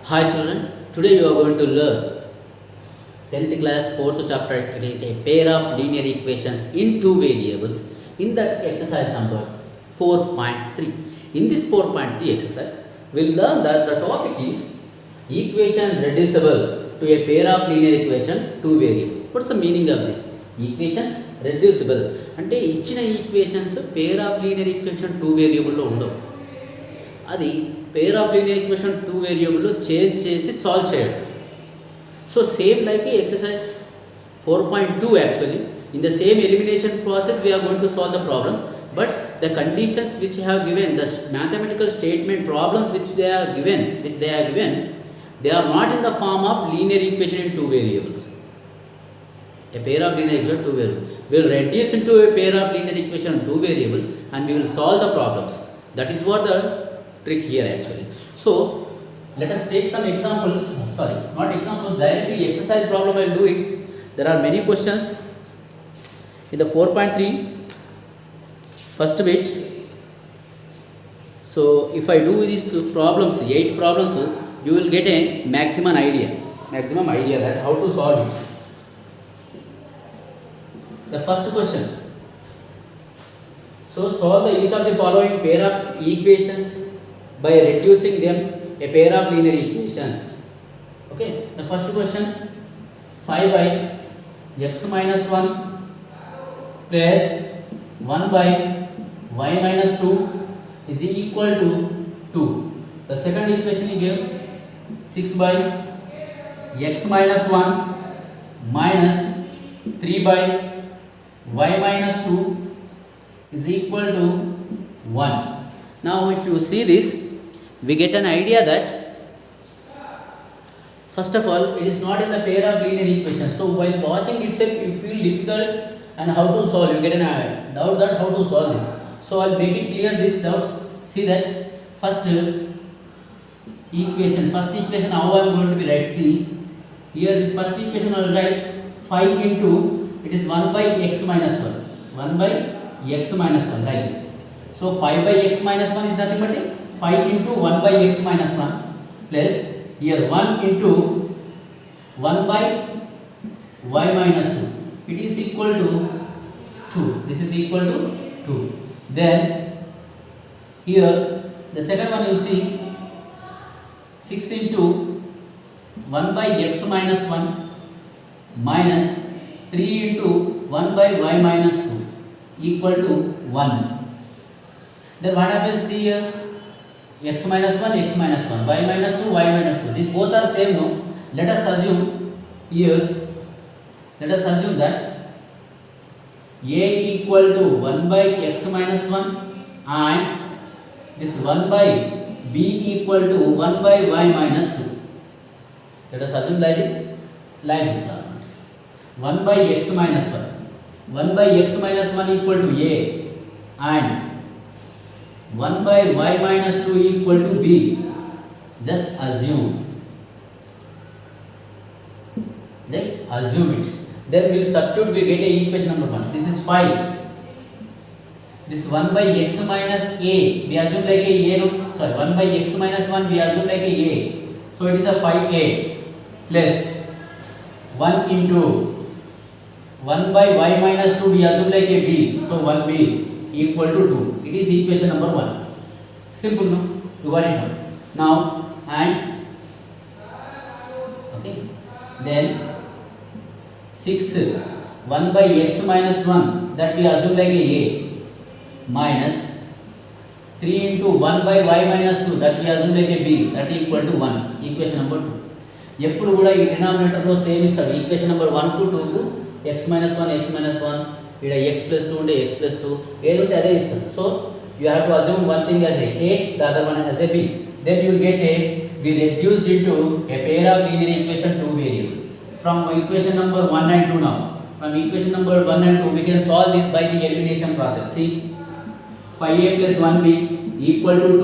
Hi children, today you are going to learn 10th class 4th chapter. It is a pair of linear equations in two variables in that exercise number 4.3. In this 4.3 exercise, we'll learn that the topic is equation reducible to a pair of linear equation two variable. What's the meaning of this? Equations reducible అంటే ఇచ్చిన equations pair of linear equation two వేరియబుల్లో ఉండవు. అది pair of linear equation two వేరియబుల్లో change చేసి solve చేయడం. So same like exercise 4.2 actually in the same elimination process we are going to solve the problems, but the conditions which have given the mathematical statement problems which they are given they are not in the form of linear equation in two variables. A pair of linear equation two variable will reduce into a pair of linear equation two variable and we will solve the problems. That is what the trick here actually. So let us take some examples, not examples, directly exercise problem. I will do it. There are many questions in the 4.3 first bit. So if I do these problems, 8 problems, you will get a maximum idea that how to solve it. The first question, so solve each of the following pair of equations by reducing them a pair of linear equations. Okay, the first question, 5 by x minus 1 plus 1 by y minus 2 is equal to 2. The second equation you give, 6 by x minus 1 minus 3 by y minus 2 is equal to 1. Now if you see this, we get an idea that first of all it is not in the pair of linear equations. So while watching itself you feel difficult and how to solve, you get an doubt that how to solve this. So I'll make it clear these doubts. See that first equation how I am going to be write. See here, this first equation I will write 5 into, it is 1 by x minus 1 like this. So 5 by x minus 1 is nothing but 5 into 1 by x minus 1 plus here 1 into 1 by y minus 2. It is equal to 2. This is equal to 2. Then here the second one you see 6 into 1 by x minus 1 minus 3 into 1 by y minus 2 equal to 1. Then what happens, see here, x minus 1, y minus 2, y minus 2. These both are same, no? Let us assume that a equal to 1 by x minus 1 and this 1 by b equal to 1 by y minus 2. Let us assume like this. 1 by x minus 1 equal to a and 1 by y minus 2 equal to b. Just assume it. Then we will substitute, we get a equation number 1. This is 5. This 1 by x minus a, we assume like a 1 by x minus 1 we assume like a. So it is a 5a plus 1 into 1 by y minus 2 we assume like a b, so 1b equal to 2. It is equation number 1. Simple, no? You got it now. And okay, then 6 1 by x minus 1 that we assume like a minus 3 into 1 by y minus 2 that we assume like a b, that equal to 1. Equation number 2. ఎప్పుడు కూడా ఈ డినామినేటర్లో same ఇస్తాడు. Equation number 1 to 2 కు x minus 1 ఇక్కడ x plus 2 ఉంటే x plus 2 ఏది ఉంటే అదే ఇస్తాడు. So you have to assume one thing as a, the other one as a b. Then you will get we reduced into a pair of linear equation two variable from equation number 1 and 2. Now from equation number 1 and 2 we can solve this by the elimination process. See, 5a plus 1b equal to 2,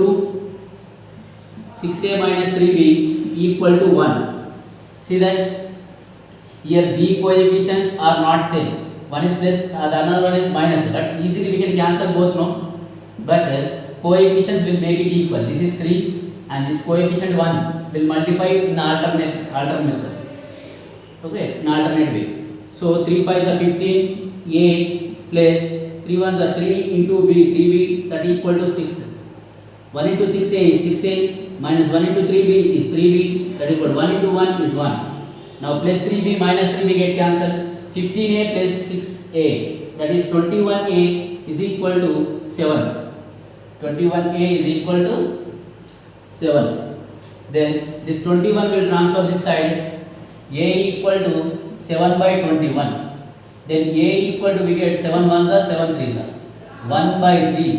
6a minus 3b equal to 1. See that here b coefficients are not same. One is plus, the another one is minus. But easily we can cancel both, no? But coefficients will make it equal. This is 3 and this coefficient 1 will multiply in alternate method. Okay, in alternate way. So 3 5s are 15 a plus 3 1s are 3 into b, 3b, that equal to 6. 1 into 6a is 6a minus 1 into 3b is 3b, that equal to 1 into 1 is 1. Now plus 3b minus 3b get cancelled. 15a plus 6a, that is 21a is equal to 7. 21a is equal to 7. Then this 21 will transfer this side. A equal to 7 by 21. Then a equal to, we get 7 1s are 7 3s are 1 by 3.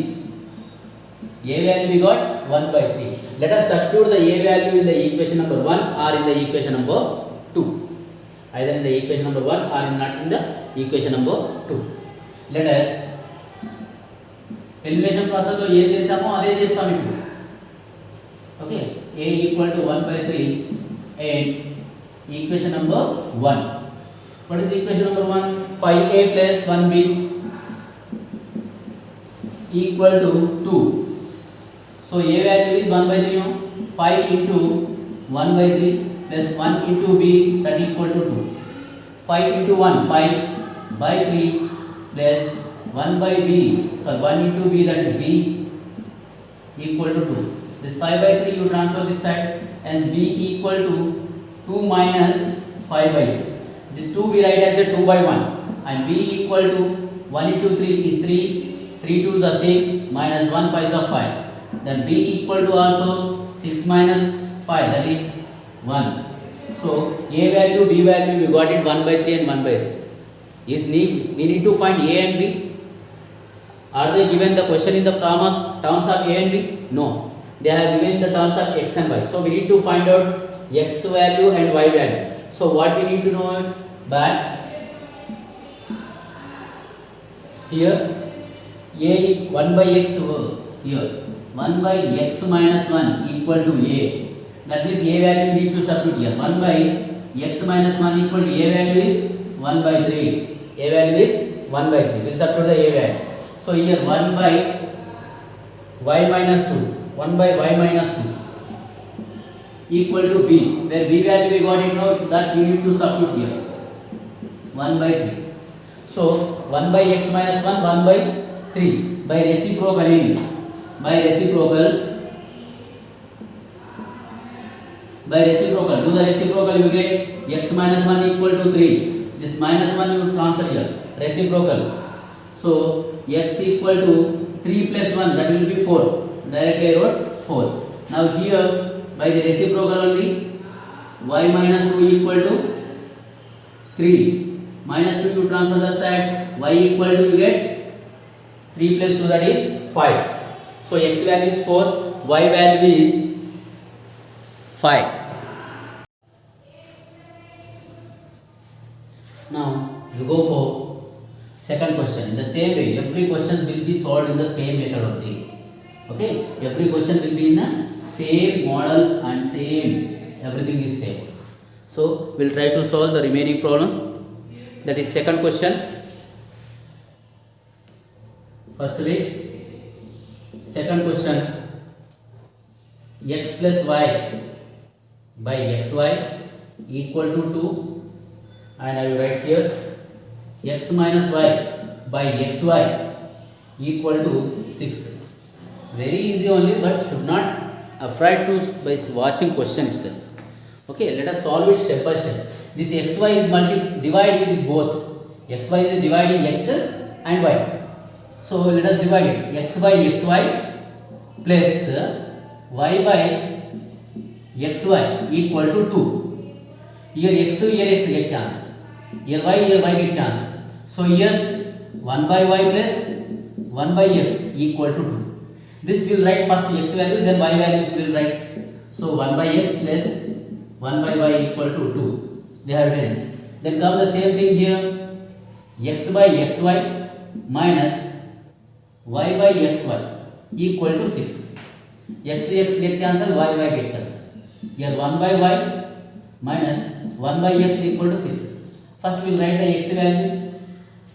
A value we got 1 by 3. Let us substitute the a value in the equation number 1 or in the equation number 2. Either in the equation number 1 or not in the equation number 2. Let us elimination process లో ఏ చేసామో అదే చేస్తాం ఇప్పుడు. Okay, a equal to 1 by 3 and equation number 1. What is equation number 1? 5a plus 1b equal to 2. So a value is 1 by 3. 5 into 1 by 3 plus 1 into b, that equal to 2. 5 into 1, 5 by 3 plus 1 by b, so 1 into b, that is b, equal to 2. This 5 by 3 you transfer this side, hence b equal to 2 minus 5 by 3. This 2 we write as a 2 by 1, and b equal to 1 into 3 is 3, 3 2s are 6, minus 1 5s are 5. Then b equal to also 6 minus 5, that is 1. So a value, b value, we got it 1 by 3 and 1 by 3. We need to find a and b. Are they given the question in the terms of a and b? No. They have given the terms of x and y. So we need to find out x value and y value. So what we need to know that here a 1 by x here 1 by x minus 1 equal to a. That means a value we need to substitute here. 1 by x minus 1 equal to a value is 1 by 3. A value is 1 by 3. We will substitute the a value. So here 1 by y minus 2. 1 by y minus 2 equal to b. Where b value we got it now, that we need to substitute here. 1 by 3. So 1 by x minus 1, 1 by 3. By reciprocal, do the reciprocal, you get x minus 1 equal to 3. This minus 1 you transfer here, reciprocal. So x equal to 3 plus 1, that will be 4. Directly I wrote 4. Now here by the reciprocal only, y minus 2 equal to 3. Minus 2 you transfer the side, y equal to, you get 3 plus 2, that is 5. So x value is 4, y value is 5. Now we go for second question. In the same way, every question will be solved in the same method only. Okay, every question will be in the same model and same, everything is same. So we'll try to solve the remaining problem. That is second question. First wait. Second question, x plus y by xy equal to 2, and I will write here x minus y by xy equal to 6. Very easy only, but should not afraid to by watching question itself. Okay, let us solve it step by step. This xy is divided is both. Xy is dividing x and y. So let us divide it. X by xy plus y by xy equal to 2. Here x get cancelled. Here y get cancelled. So here 1 by y plus 1 by x equal to 2. This will write first x value, then y values will write. So 1 by x plus 1 by y equal to 2. They have written this. Then come the same thing here. X by xy minus y by xy equal to 6. X get cancelled, y get cancelled. Here 1 by y minus 1 by x equal to 6. First we will write the x value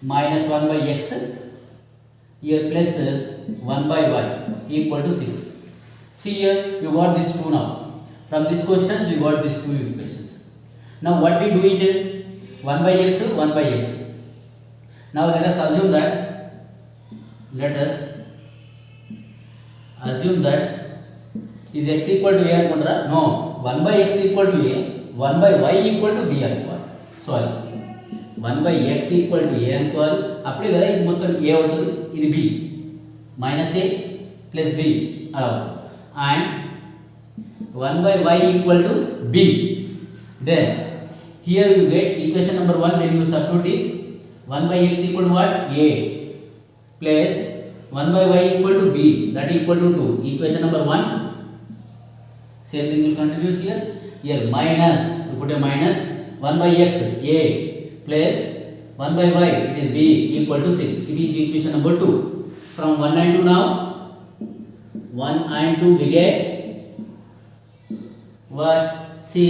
minus 1 by x. Here plus 1 by y equal to 6. See here, you got this 2 now. From these questions we got these 2 equations. Now what we do it, 1 by x, 1 by x. Now let us assume that is x equal to a anukontra? No, 1 by x equal to a, 1 by y equal to b అనుకోవాలి. Sorry, 1 by x equal to a అనుకోవాలి. అప్పుడే కదా ఇది మొత్తం a అవుతుంది, ఇది b minus a plus b అలా. And 1 by y equal to b. Then here you get equation number 1. When you substitute this, 1 by x equal to what? A plus 1 by y equal to b, that equal to 2. Equation number 1. Same thing will continue here. Here minus, you put a minus 1 by x a plus 1 by y, it is b equal to 6. It is equation number 2. From 1 and 2 now, 1 and 2 we get what? See,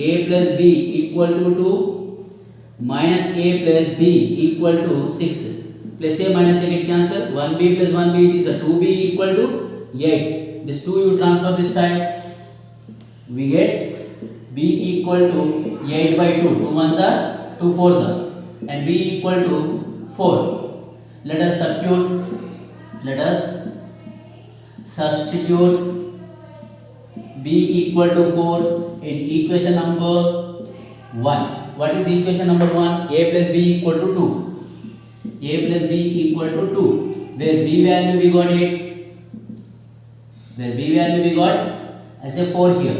a plus b equal to 2 minus a plus b equal to 6. Plus a minus a get cancel. 1b plus 1b, it is a 2b equal to 8. This 2 you transfer this side. We get b equal to 8 by 2. 2 ones are 2 fours are. And b equal to 4. Let us substitute b equal to 4 in equation number 1. What is equation number 1? A plus b equal to 2. A plus b equal to 2. Where b value we got 8. Where b value we got as a 4 here.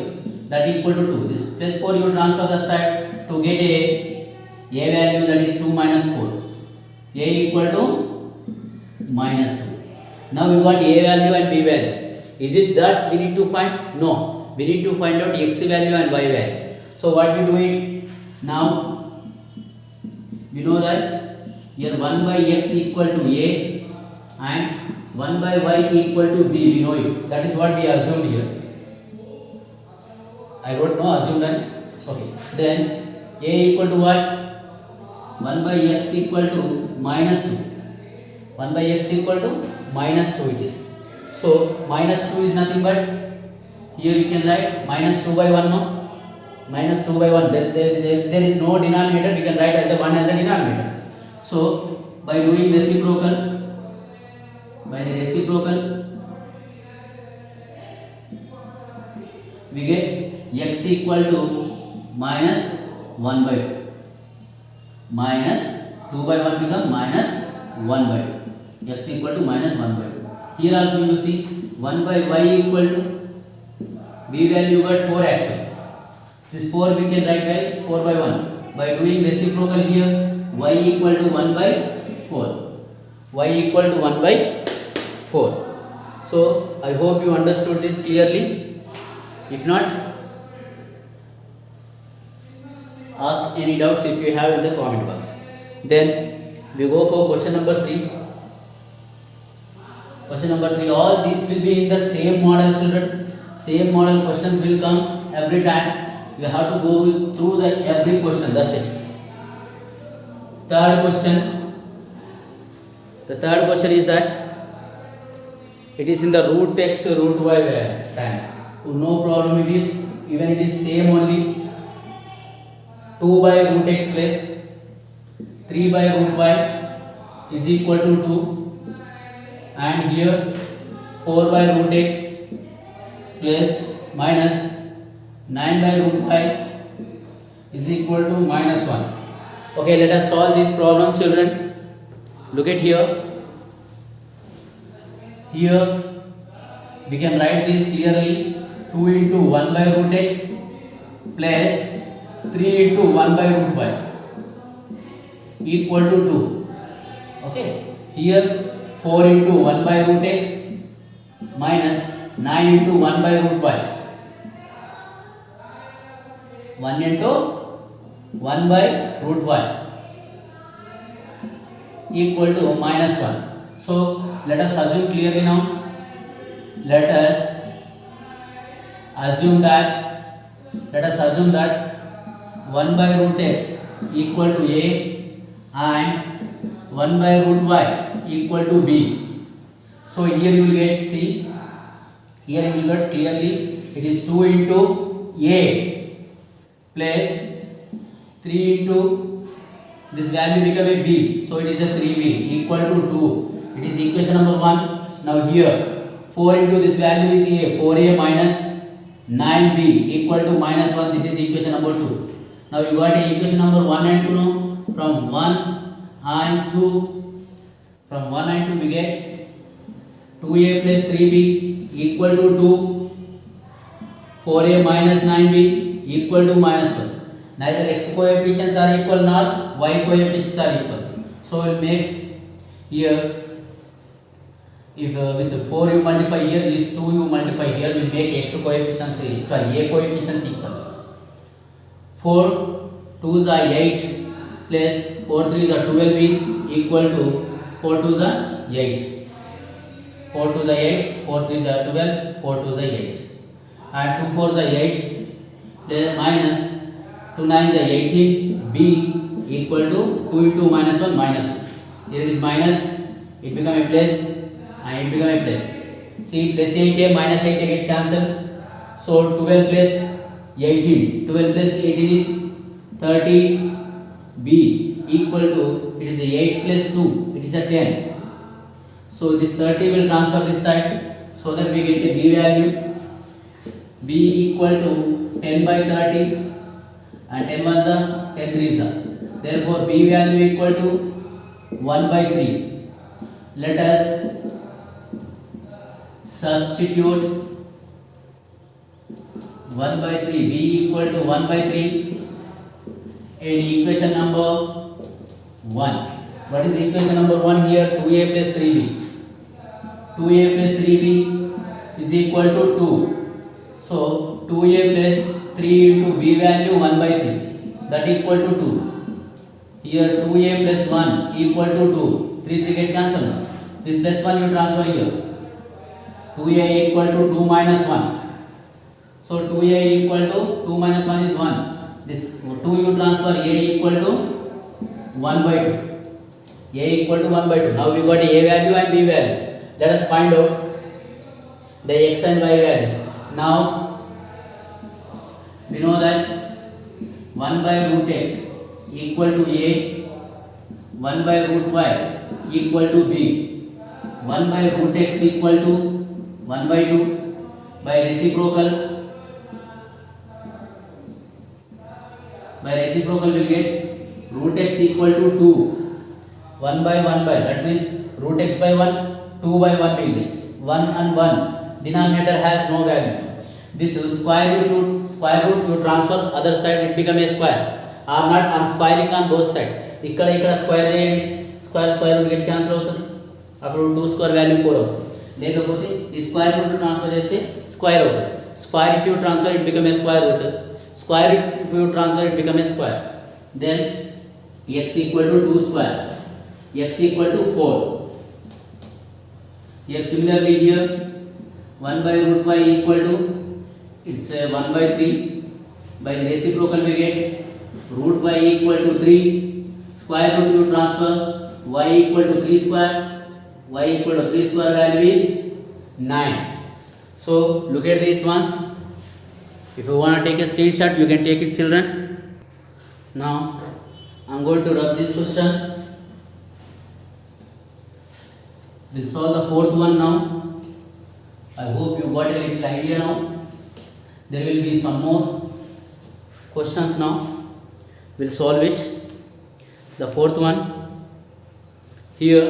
That equal to 2. This plus 4 you transfer the side to get a value, that is 2 minus 4. A equal to minus 2. Now we got a value and b value. Is it that we need to find? No. We need to find out x value and y value. So what we do it? Now we know that here 1 by x equal to a and 1 by y equal to b. We know it. That is what we assumed here. I wrote no assumed. Okay. Then a equal to what? 1 by x equal to minus 2. 1 by x equal to minus 2 it is. So minus 2 is nothing but, here you can write minus 2 by 1 no? Minus 2 by 1. There is no denominator. We can write as a 1 as a denominator. So by doing reciprocal, we get x equal to minus 1 by 2. Minus 2 by 1 become minus 1 by 2. X equal to minus 1 by 2. Here also you see 1 by y equal to b value got 4 actually. This 4 we can write by 4 by 1. By doing reciprocal here, y equal to 1 by 4. Y equal to 1 by 4. So I hope you understood this clearly. If not, ask any doubts if you have in the comment box. Then we go for question number 3. Question number 3. All these will be in the same model, children. Same model questions will comes every time. You have to go through the every question. That's it. Third question. The third question is that it is in the root x root y times. No problem. It is even it is same only. 2 by root x plus 3 by root y is equal to 2, and here 4 by root x plus minus 9 by root y is equal to minus 1. Okay, let us solve this problem, children. Look at here. Here we can write this clearly. 2 into 1 by root x plus 3 into 1 by root y equal to 2. Okay. Here 4 into 1 by root x minus 9 into 1 by root y. 1 into 1 by root y equal to minus 1. So let us assume clearly now. Let us assume that 1 by root x equal to a and 1 by root y equal to b. So here you will get, see, Here you will get clearly it is 2 into a plus 3 into this value become a b, so it is a 3b equal to 2. It is equation number 1. Now here 4 into this value is a, 4a minus 9b equal to minus 1. This is equation number 2. Now you got a equation number 1 and 2 now. From 1 and 2, from 1 and 2 we get 2a plus 3b equal to 2, 4a minus 9b equal to minus 1. Neither x coefficients are equal nor y coefficients are equal. So we will make here, if with 4 you multiply here, this 2 you multipy here, we will make x coefficients, sorry, a coefficients equal. 4 2s are 8 plus 4 3s are 12b equal to 4 2s are 8. 4 2s are 8, 4 3s are 12, 4 2s are 8. And 2 4s are 8 plus minus 2 9s are 18, b equal to 2 into minus 1 minus 2. Here it is minus, it become a plus and it become a plus. See, plus 8a minus 8a get cancelled. So 12 plus 18, 12 plus 18 is 30b equal to, it is a 8 plus 2, it is a 10. So this 30 will transfer this side, so that we get a b value. B equal to 10 by 30 and 10 1s are 10 3s are. Therefore b value equal to 1 by 3. Let us substitute 1 by 3, b equal to 1 by 3 in equation number 1. What is equation number 1 here? 2a plus 3b. 2a plus 3b is equal to 2. So 2a plus 3 into b value 1 by 3, that equal to 2. Here 2a plus 1 equal to 2. 3 3 get cancelled. This plus 1 you transfer here. 2a equal to 2 minus 1. So 2a equal to 2 minus 1 is 1. This 2 you transfer, a equal to 1 by 2. A equal to 1 by 2. Now we got a value and b value. Let us find out the x and y values. Now we know that 1 by root x equal to a, 1 by root y equal to b, 1 by root x equal to 1 by 2. By reciprocal we get root x equal to 2, 1 by 1 by, that means root x by 1, 2 by 1 will get 1 and 1, denominator has no value. This square root you transfer other side, it become a square. Are not on squaring on both sides. ఇక్కడ square చేయండి, square root get cancel అవుతుంది, అప్పుడు 2 square value 4 అవుతుంది. లేకపోతే ఈ square root transfer చేస్తే square అవుతుంది. Square if you transfer it become a square root, square if you transfer it become a square. Then x equal to 2 square, x equal to 4. Here similarly here 1 by root y equal to, it's 1 by 3. By the reciprocal we get root y equal to 3, square root you transfer, y equal to 3 square, y equal to 3 square value is 9. So look at these ones. If you want to take a screenshot, you can take it, children. Now I am going to rub this question. We'll solve the fourth one now. I hope you got a little idea now. There will be some more questions now. We'll solve it. The fourth one. Here,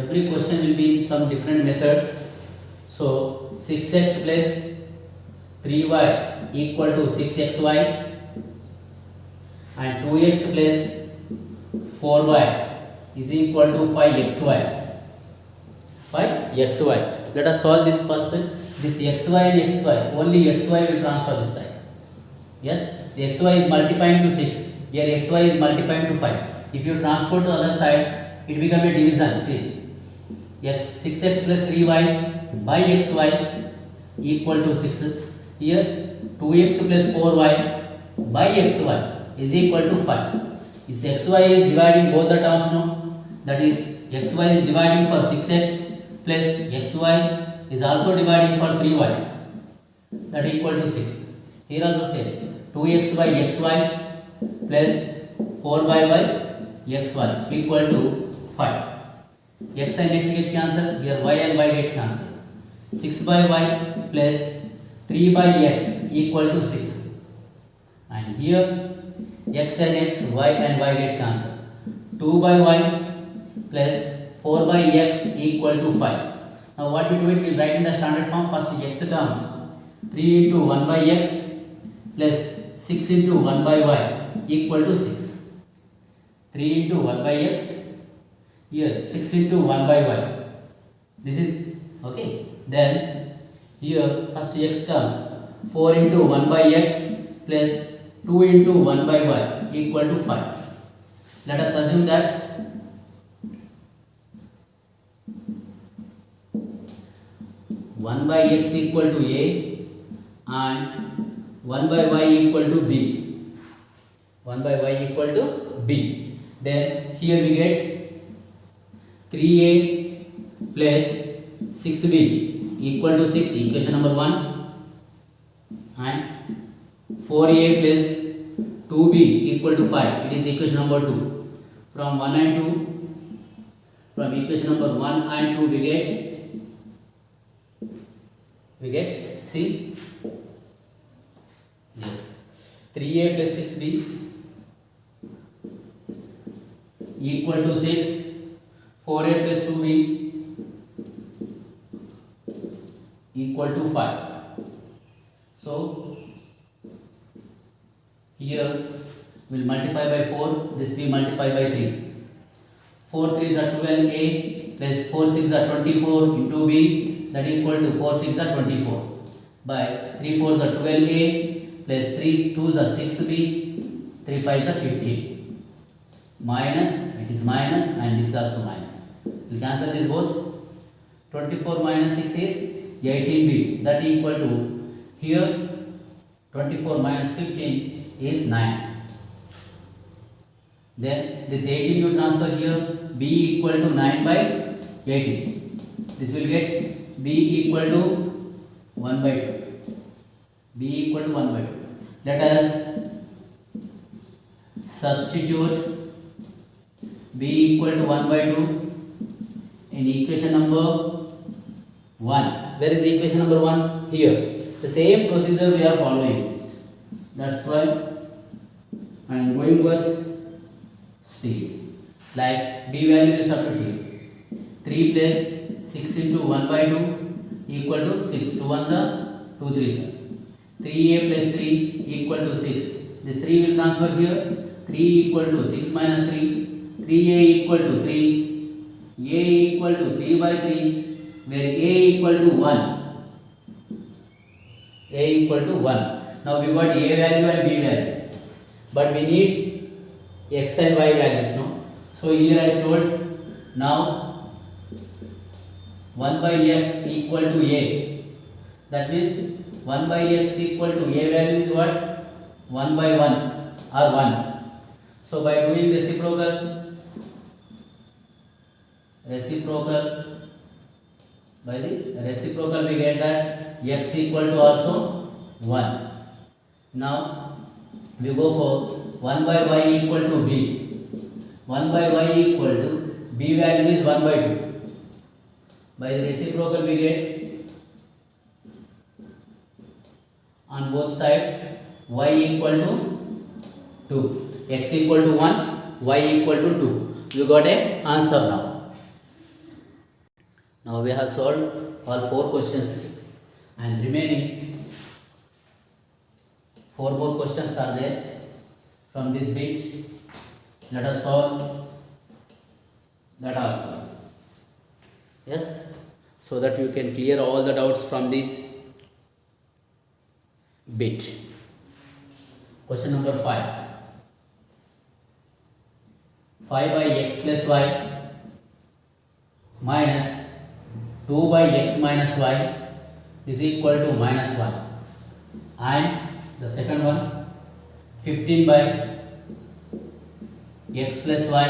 every question will be in some different method. So 6x plus 3y equal to 6xy and 2x plus 4y is equal to 5xy. 5xy. Let us solve this first. This xy and xy, only xy will transfer this side. Yes, the xy is multiplying to 6. Here xy is multiplying to 5. If you transport to the other side, it become a division. See, 6x plus 3y by xy equal to 6. Here 2x plus 4y by xy is equal to 5. This xy is dividing both the terms now. That is xy is dividing for 6x plus xy is also dividing for 3y, that equal to 6. Here also say 2x by xy plus 4y by xy equal to 5. X and x get cancelled, here y and y get cancelled. 6 by y plus 3 by x equal to 6. And here x and x, y and y get cancelled. 2 by y plus 4 by x equal to 5. Now what we do it, we write in the standard form. First x terms 3 into 1 by x plus 6 into 1 by y equal to 6. 3 into 1 by x, here 6 into 1 by y. This is okay. Then here first x terms 4 into 1 by x plus 2 into 1 by y equal to 5. Let us assume that 1 by x equal to a and 1 by y equal to b. 1 by y equal to b. Then here we get 3a plus 6b equal to 6, equation number 1, and 4a plus 2b equal to 5, it is equation number 2. From 1 and 2, from equation number 1 and 2 we get C. Yes, 3a plus 6b equal to 6, 4a plus 2b equal to 5. So here we will multiply by 4, this we multiply by 3. 4 3s are 12a plus 4 6 are 24 into b, that equal to 4 6 are 24 by 3 4s are 12a plus 3 2s are 6b, 3 5s are 15. Minus, it is minus, and this is also minus. We will cancel this both. 24 minus 6 is 18b, that equal to, here 24 minus 15 is 9. Then this 18 you transfer here, b equal to 9 by 18. This will get b equal to 1 by 2. b equal to 1 by 2. Let us substitute b equal to 1 by 2 in equation number 1. Where is equation number 1? Here. The same procedure we are following. That's why I am going with C. Like b value is substitute here. 3 plus 6 into 1 by 2 equal to 6. 2 1s are 2 3s are. 3a plus 3 equal to 6. This 3 will transfer here. 3 equal to 6 minus 3. 3a equal to 3. a equal to 3 by 3. Where a equal to 1. a equal to 1. Now we got a value and b value. But we need x and y values, no? So here I told, now 1 by x equal to a. That means 1 by x equal to a value is what? 1 by 1 or 1. So by doing by the reciprocal we get that x equal to also 1. Now we go for 1 by y equal to b. 1 by y equal to b value is 1 by 2. By the reciprocal we get on both sides y equal to 2. X equal to 1, y equal to 2. We got a answer now. Now we have solved all 4 questions and remaining 4 more questions are there from this bit. Let us solve that also. Yes, so that you can clear all the doubts from this bit. Question number 5. 5 by x plus y minus 2 by x minus y is equal to minus 1. And the second one, 15 by x plus y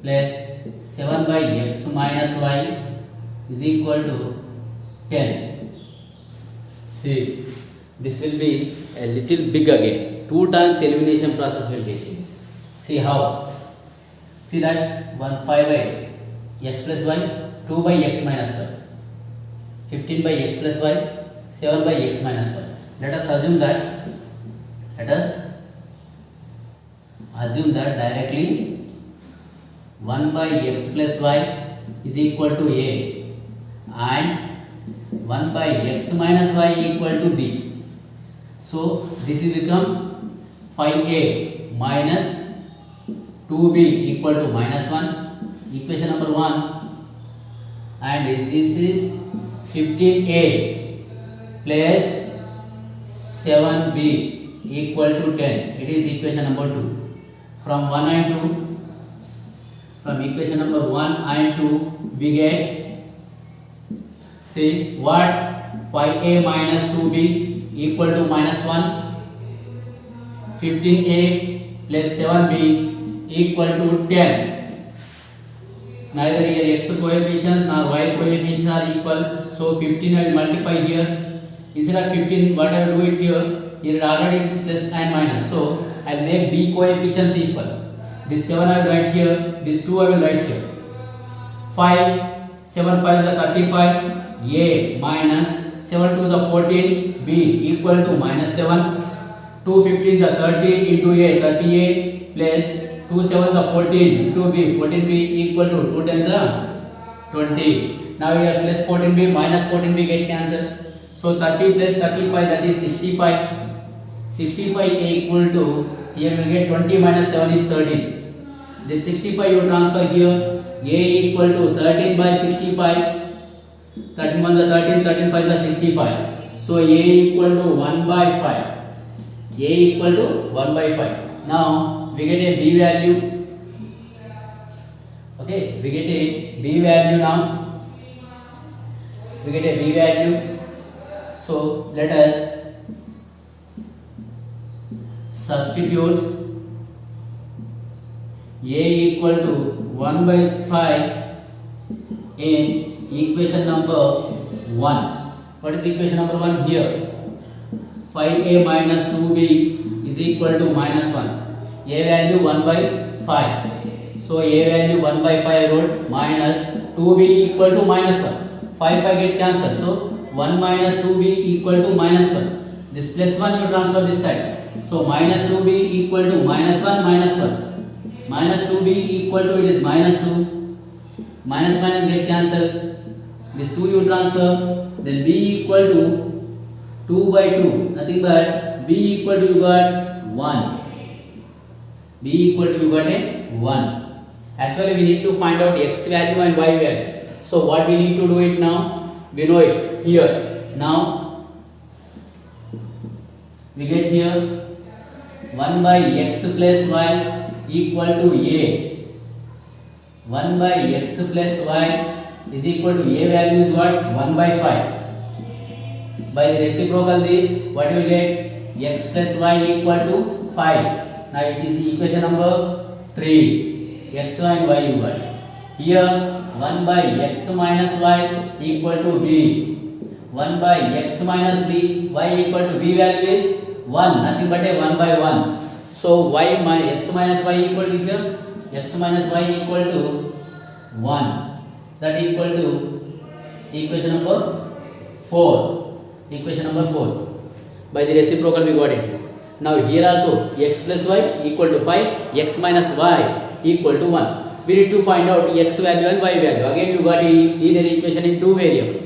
plus 7 by x minus y is equal to 10. See, this will be a little big again. 2 times elimination process will get this. See how? See that 1 5 by x plus y, 2 by x minus y, 15 by x plus y, 7 by x minus y. Let us assume directly 1 by x plus y is equal to a and 1 by x minus y equal to b. So this is become 5a minus 2b equal to minus 1, equation number 1, and this is 15a plus 7b equal to 10. It is equation number 2. From equation number 1 and 2 we get, see what, 5a minus 2b equal to minus 1, 15a plus 7b equal to 10. Neither here x coefficients nor y coefficients are equal, so 15 I will multipy here. Instead of 15, what I will do it here? Here already it is plus and minus, so I will make b coefficients equal. This 7 I will write here, this 2 I will write here. 5, 7 5 is 35, a minus 7 2 is 14, b equal to minus 7, 2 15 is 30 into a, 38 plus 2 7 is 14 into b, 14b equal to 2 10 is 20. Now here plus 14b minus 14b get cancelled. So 30 plus 35, that is 65. 65 a equal to, here we will get 20 minus 7 is 13. This 65 you transfer here, a equal to 13 by 65. 13 1 is 13, 13 5 is 65. So a equal to 1 by 5. A equal to 1 by 5. Now we get a b value. Okay, we get a b value now. We get a b value. So let us substitute a equal to 1 by 5 in equation number 1. What is equation number 1 here? 5a minus 2b is equal to minus 1. A value 1 by 5. So a value 1 by 5 wrote, minus 2b equal to minus 1. 5 get cancelled. So 1 minus 2b equal to minus 1. This plus 1 you transfer this side. So minus 2b equal to minus 1 minus 1. Minus 2b equal to, it is minus 2. Minus minus get cancelled. This 2 you transfer. Then b equal to 2 by 2. Nothing but b equal to, you got 1. B equal to, you got a 1. Actually we need to find out x value and y value. So what we need to do it now? We know it here. Now we get here 1 by x plus y equal to a. 1 by x plus y is equal to a value is what? 1 by 5. By the reciprocal this, what you will get? X plus y equal to 5. Now it is equation number 3. X and y you got. Here 1 by x minus y equal to b. 1 by x minus b, y equal to b value is 1. Nothing but a 1 by 1. So y x minus y equal to here, x minus y equal to 1. That equal to equation number 4. Equation number 4. By the reciprocal we got it. Now here also x plus y equal to 5, x minus y equal to 1. We need to find out x value and y value. Again you got a linear equation in 2 variables.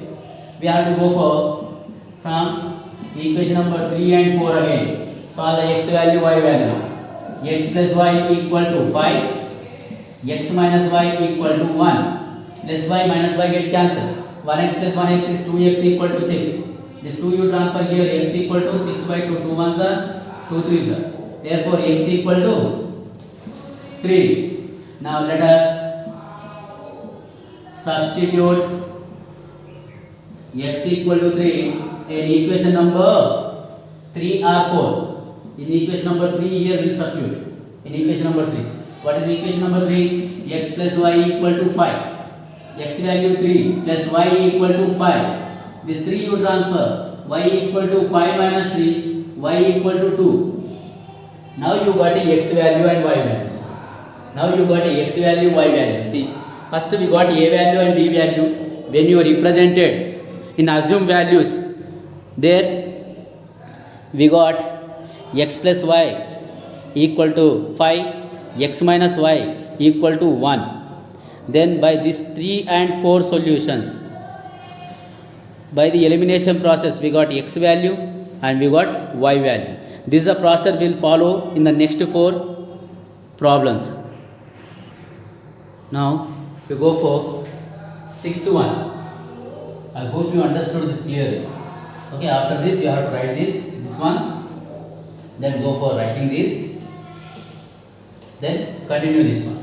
We have to go from equation number 3 and 4 again. Solve the x value, y value now. X plus y equal to 5, x minus y equal to 1. Plus y minus y get cancelled. 1x plus 1x is 2x equal to 6. This 2 you transfer here, x equal to 6 by 2. 2 1s are 2 3s are. Therefore x equal to 3. Now let us substitute x equal to 3 in equation number 3 or 4. In equation number 3 here we will substitute. In equation number 3. What is equation number 3? X plus y equal to 5. x value 3 plus y equal to 5. This 3 you transfer, y equal to 5 minus 3, y equal to 2. Now you got a x value and y value. Now you got a x value, y value. See, first we got a value and b value. When you represented in assumed values, there we got x plus y equal to 5, x minus y equal to 1. Then by these 3 and 4 solutions, by the elimination process, we got x value and we got y value. This is the process we will follow in the next 4 problems. Now we go for sixth one. I hope you understood this clearly. Okay, after this you have to write this one, then go for writing this, then continue this one.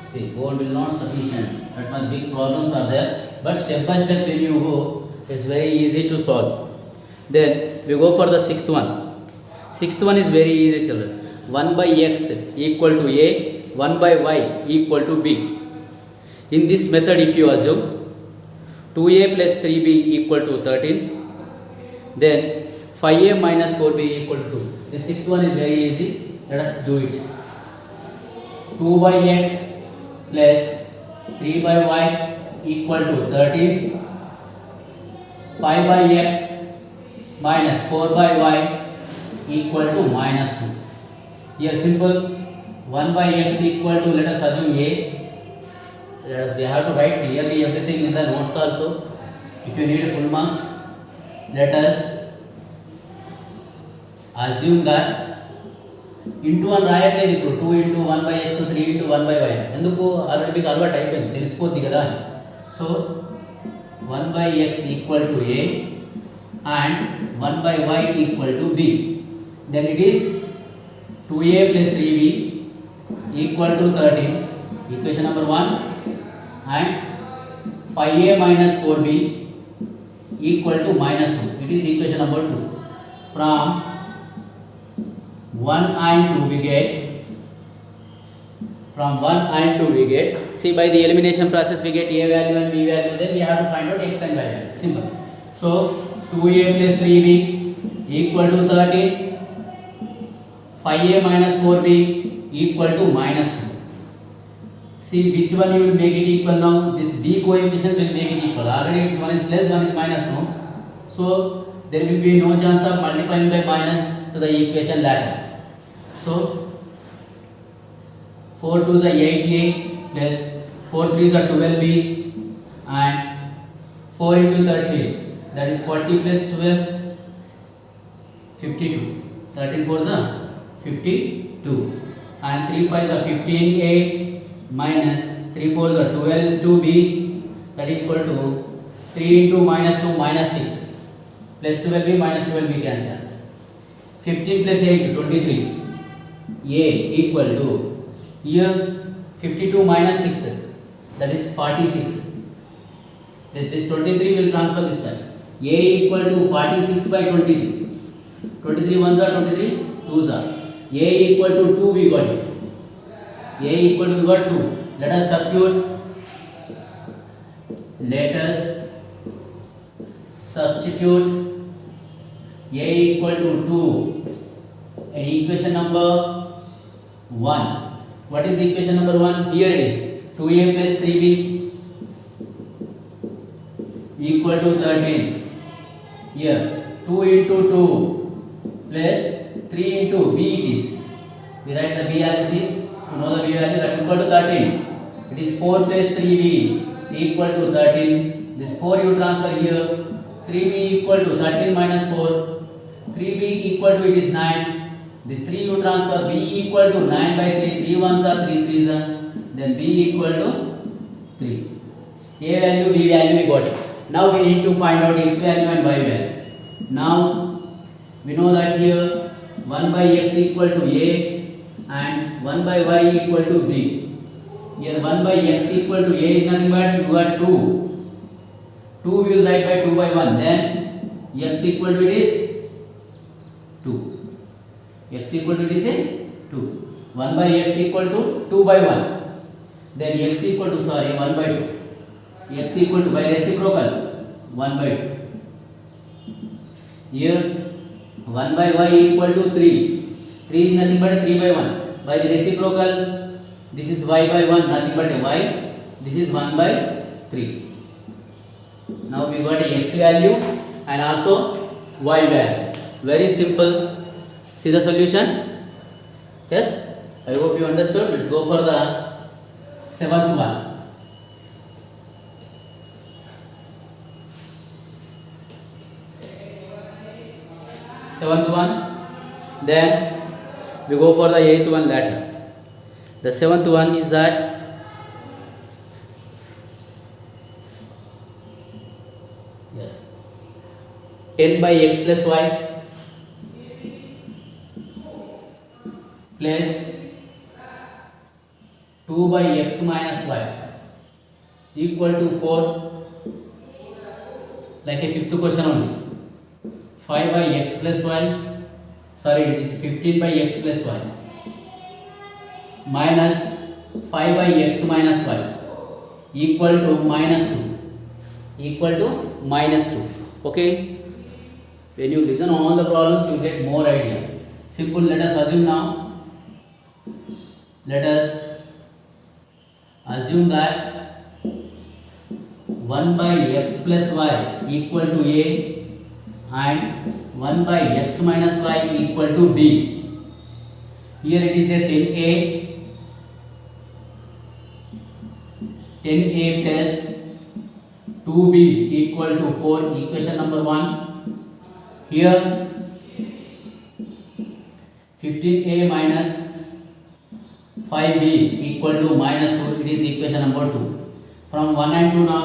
See, board will not sufficient. That much big problems are there, but step by step when you go, it's very easy to solve. Then we go for the sixth one. Sixth one is very easy, children. 1 by x equal to a, 1 by y equal to b. In this method, if you assume 2a plus 3b equal to 13, then 5a minus 4b equal to 2. The sixth one is very easy. Let us do it. 2 by x plus 3 by y equal to 13. 5 by x minus 4 by y equal to minus 2. Here simple. 1 by x equal to, let us assume a. We have to write clearly everything in the notes also. If you need full marks, let us assume that into అని రాయట్లేదు ఇప్పుడు 2 into 1 by x 3 into 1 by y ఎందుకు already మీకు అలవాటు అయిపోయింది తెలిసిపోద్ది కదా so 1 by x equal to a and 1 by y equal to b then it is 2a plus 3b equal to 13 equation number 1 and 5a minus 4b equal to minus 2 it is equation number 2 from 1 and 2 we get from 1 and 2 we get see by the elimination process we get a value and b value then we have to find out x and y value simple so 2a plus 3b equal to 13 5a minus 4b equal to minus 2 see which one you will make it equal now this b coefficients will make it equal already it's one is plus one is minus no so there will be no chance of multiplying by minus to the equation latter so 4 2s are 8a plus 4 3s are 12b and 4 into 13 that is 40 plus 12 52 13 4s are 52 and 3 5s are 15a minus 3 4s are 12 2b that is equal to 3 into minus 2 minus 6 plus 12b minus 12b cancels 15 plus 8 23 a equal to here 52 minus 6 that is 46 this 23 will transfer this side a equal to 46 by 23 23 ones are 23 2s are a equal to 2 we got it a equal to we got 2 let us substitute a equal to 2 and equation number 1 what is equation number 1 here it is 2a plus 3b equal to 13 here 2 into 2 plus 3 into b it is we write the b as it is to know the b value that equal to 13 it is 4 plus 3b equal to 13 this 4 you transfer here 3b equal to 13 minus 4 3b equal to it is 9 this 3 you transfer b equal to 9 by 3 3 ones are 3 3s are then b equal to 3 a value b value we got it now we need to find out x value and y value now we know that here 1 by x equal to a and 1 by y equal to b here 1 by x equal to a is nothing but you got 2 2 we will write by 2 by 1 then x equal to it is 2 x equal to it is a 2 1 by x equal to 2 by 1 then x equal to 1 by 2. X equal to by reciprocal 1 by 2. Here 1 by y equal to 3. 3 is nothing but 3 by 1. By the reciprocal, this is y by 1, nothing but a y. This is 1 by 3. Now we got a x value and also y value. Very simple. See the solution? Yes? I hope you understood. Let's go for the seventh one. Seventh one. Then we go for the eighth one later. The seventh one is that yes, 10 by x plus y plus 2 by x minus y equal to 4, like a fifth question only. 5 by x plus y, sorry, it is 15 by x plus y minus 5 by x minus y equal to minus 2, equal to minus 2. Okay, when you listen all the problems you get more idea. Simple. Let us assume now, let us assume that 1 by x plus y equal to a and 1 by x minus y equal to b. Here it is a 10a plus 2b equal to 4, equation number 1. Here 15a minus 5b equal to minus 2, it is equation number 2. From 1 and 2 now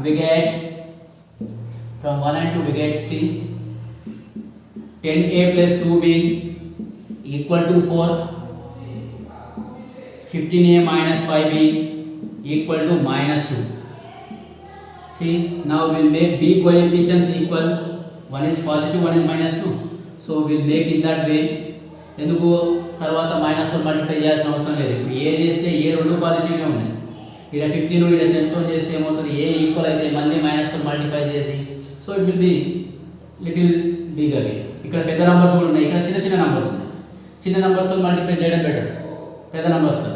we get, from 1 and 2 we get C, 10a plus 2b equal to 4, 15a minus 5b equal to minus 2. See, now we will make b coefficients equal, one is positive, one is minus 2. So we will make in that way. ఎందుకు తర్వాత minus తో multiply చేయాల్సిన అవసరం లేదు. ఇప్పుడు ఏ చేస్తే ఏ రెండు పాజిటివ్గా ఉన్నాయి. ఇక్కడ 15 ఇక్కడ 10 తో చేస్తే ఏమవుతుంది, ఏ ఈక్వల్ అయితే మళ్ళీ మైనస్ తో మల్టిప్లై చేసి, so it will be little big again. ఇక్కడ పెద్ద నంబర్స్ కూడా ఉన్నాయి, ఇక్కడ చిన్న చిన్న నంబర్స్ ఉన్నాయి. చిన్న నంబర్స్ తో మల్టిప్లై చేయడం బెటర్ పెద్ద నంబర్స్ తో.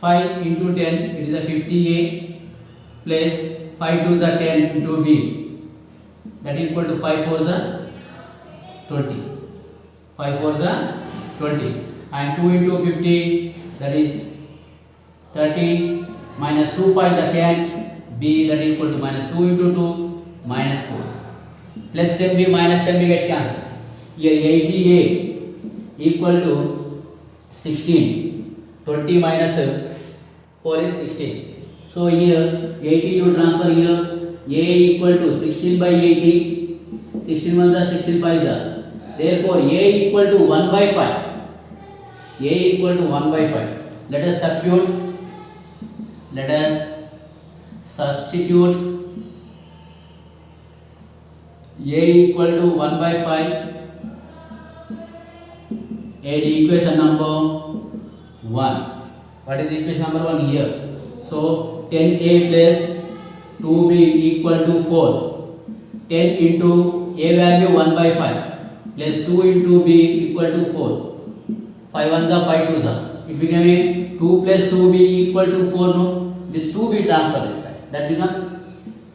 5 into 10 it is a 50a plus 5 2s are 10 into b, that equal to 5 4s are 20. 5 4s are 20 and 2 into 50, that is 30, minus 2 5s are 10, b that equal to minus 2 into 2 minus 4 plus 10b minus 10b get cancelled. Here 80a equal to 16, 20 minus 4 is 16. So here 80 you transfer here, a equal to 16 by 80, 16 ones are 16 5s are, therefore a equal to 1 by 5, a equal to 1 by 5. Let us substitute, let us substitute a equal to 1 by 5 at equation number 1. What is equation number 1 here? So 10a plus 2b equal to 4. 10 into a value 1 by 5 plus 2 into b equal to 4. 5 ones are 5 2s are. It became a 2 plus 2b equal to 4. No, this 2b transfer this side. That become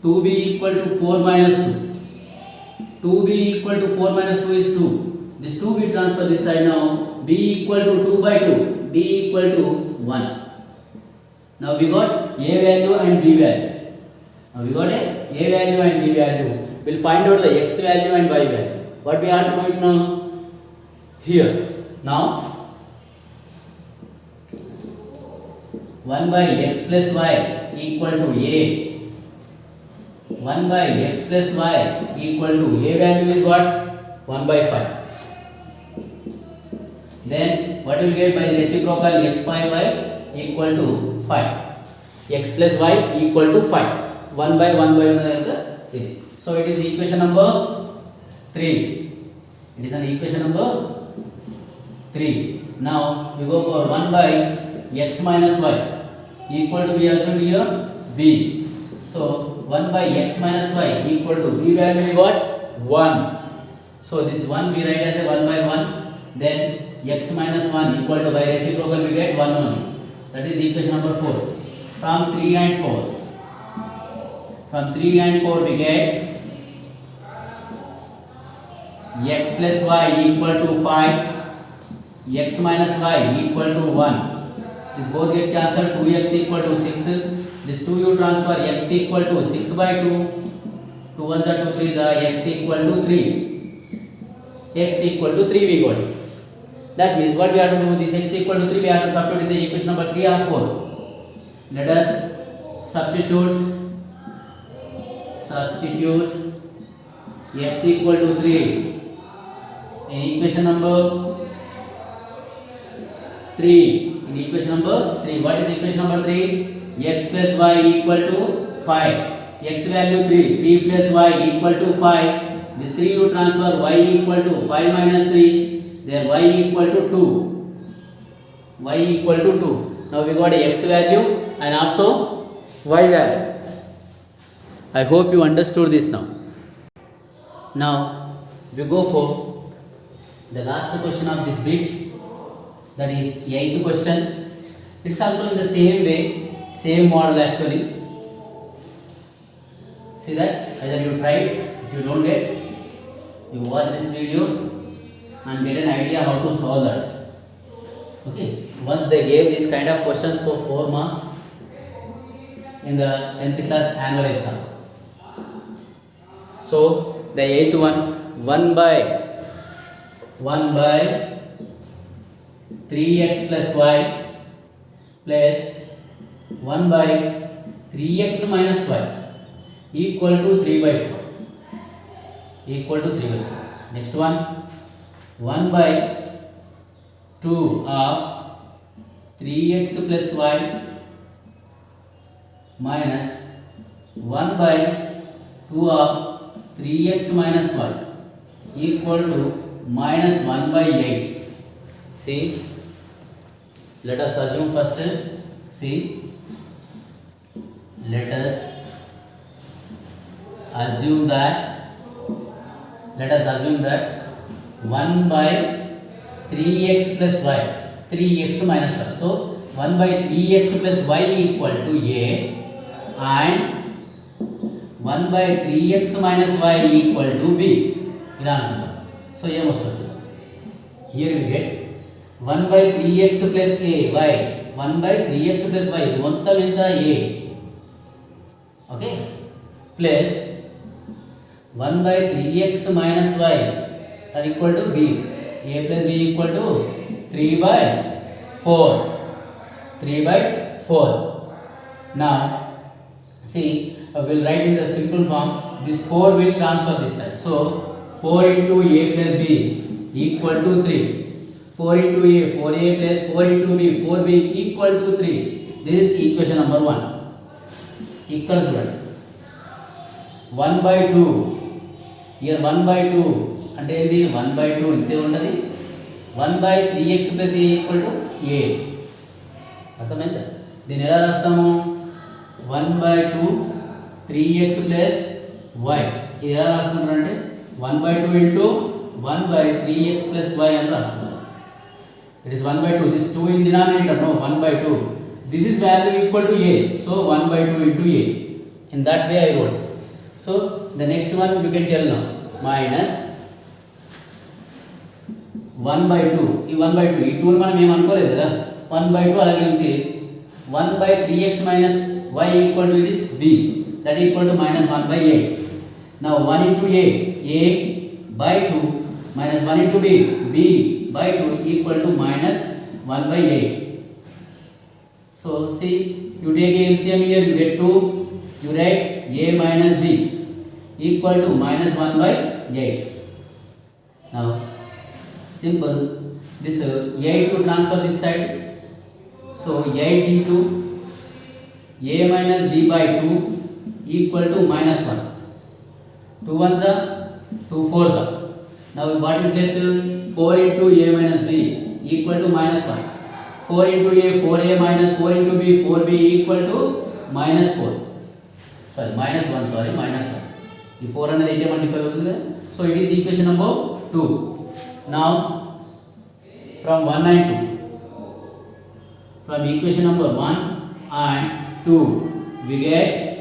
2b equal to 4 minus 2. 2b equal to 4 minus 2 is 2. This 2b transfer this side now. b equal to 2 by 2. b equal to 1. Now we got a value and b value. Now we got a value and b value. We'll find out the x value and y value. What we have to do it now? Here. Now 1 by x plus y equal to a. 1 by x plus y equal to a value is what? 1 by 5. Then what will get by the reciprocal x by y equal to 5. X plus y equal to 5. 1 by 1 by 1. So it is equation number 3. It is an equation number 3. Now we go for 1 by x minus y equal to, we assumed here b. So 1 by x minus y equal to, b value we got 1. So this 1 we write as a 1 by 1. Then x minus 1 equal to, by reciprocal we get 1 only. That is equation number 4. From 3 and 4. From 3 and 4 we get x plus y equal to 5. X minus y equal to 1. This both get cancelled. 2x equal to 6. This 2 you transfer, x equal to 6 by 2. 2 1s are 2 3s are, x equal to 3. X equal to 3 we got it. That means what we have to do, this x equal to 3 we have to substitute in the equation number 3 or 4. Let us substitute x equal to 3 in equation number 3. In equation number 3, what is equation number 3? X plus y equal to 5. X value 3, 3 plus y equal to 5. This 3 you transfer, y equal to 5 minus 3. There y equal to 2. Y equal to 2. Now we got a x value and also y value. I hope you understood this now. Now we go for the last question of this bit. That is 8th question. It's also in the same way, same model actually. See that? Either you try it, if you don't get, you watch this video and get an idea how to solve that. Okay. Once they gave these kind of questions for 4 marks in the 10th class annual exam. So the 8th one, 1 by 3x plus y plus 1 by 3x minus y equal to 3 by 4. Equal to 3 by 4. Next one, 1 by 2 of 3x plus y minus 1 by 2 of 3x minus y equal to minus 1 by 8. See, let us assume first, see, let us assume that 1 by 3x plus y, 3x minus y. So 1 by 3x plus y equal to a and 1 by 3x minus y equal to b. So here we get 1 by 3x plus a y, 1 by 3x plus y, మొత్తం ఎంత a, okay, plus 1 by 3x minus y are equal to b, a plus b equal to 3 by 4, 3 by 4. Now see, we will write in the simple form, this 4 will transfer this side, so 4 into a plus b equal to 3. 4 into a, 4a plus 4 into b, 4b equal to 3. This is equation number 1. Equal to 1 by 2. Here 1 by 2. And then the 1 by 2 inte untadi. 1 by 3x plus a equal to a. అర్థమైందా? దీన్ని ఎలా రాస్తాము? 1 by 2 3x plus y. ఇది ఎలా రాసుకుంటారంటే 1 by 2 into 1 by 3x plus y అని రాసుకుంటారు. It is 1 by 2. This 2 in denominator, no, 1 by 2. This is value equal to a. So 1 by 2 into a. In that way I wrote. So the next one you can tell now. Minus 1 by 2. ఈ 1 by 2. ఈ 2 మనం ఏం అనుకోలేదు కదా. 1 by 2 అలాగే ఉంచి 1 by 3x minus y equal to, it is b. That equal to minus 1 by 8. Now 1 into a by 2 minus 1 into b by 2 equal to minus 1 by 8. So see, you take a LCM here, you get 2, you write a minus b equal to minus 1 by 8. Now simple, this 8 to transfer this side, so 8 into a minus b by 2 equal to minus 1. 2 1s are, 2 4s are. Now what is left? 4 into a minus b equal to minus 1. 4 into a 4a minus 4 into b 4b equal to minus 4. Sorry, minus 1. Sorry, minus 1. The 4 and the 8 multiply. So it is equation number 2. Now from 1 and 2, from equation number 1 and 2, we get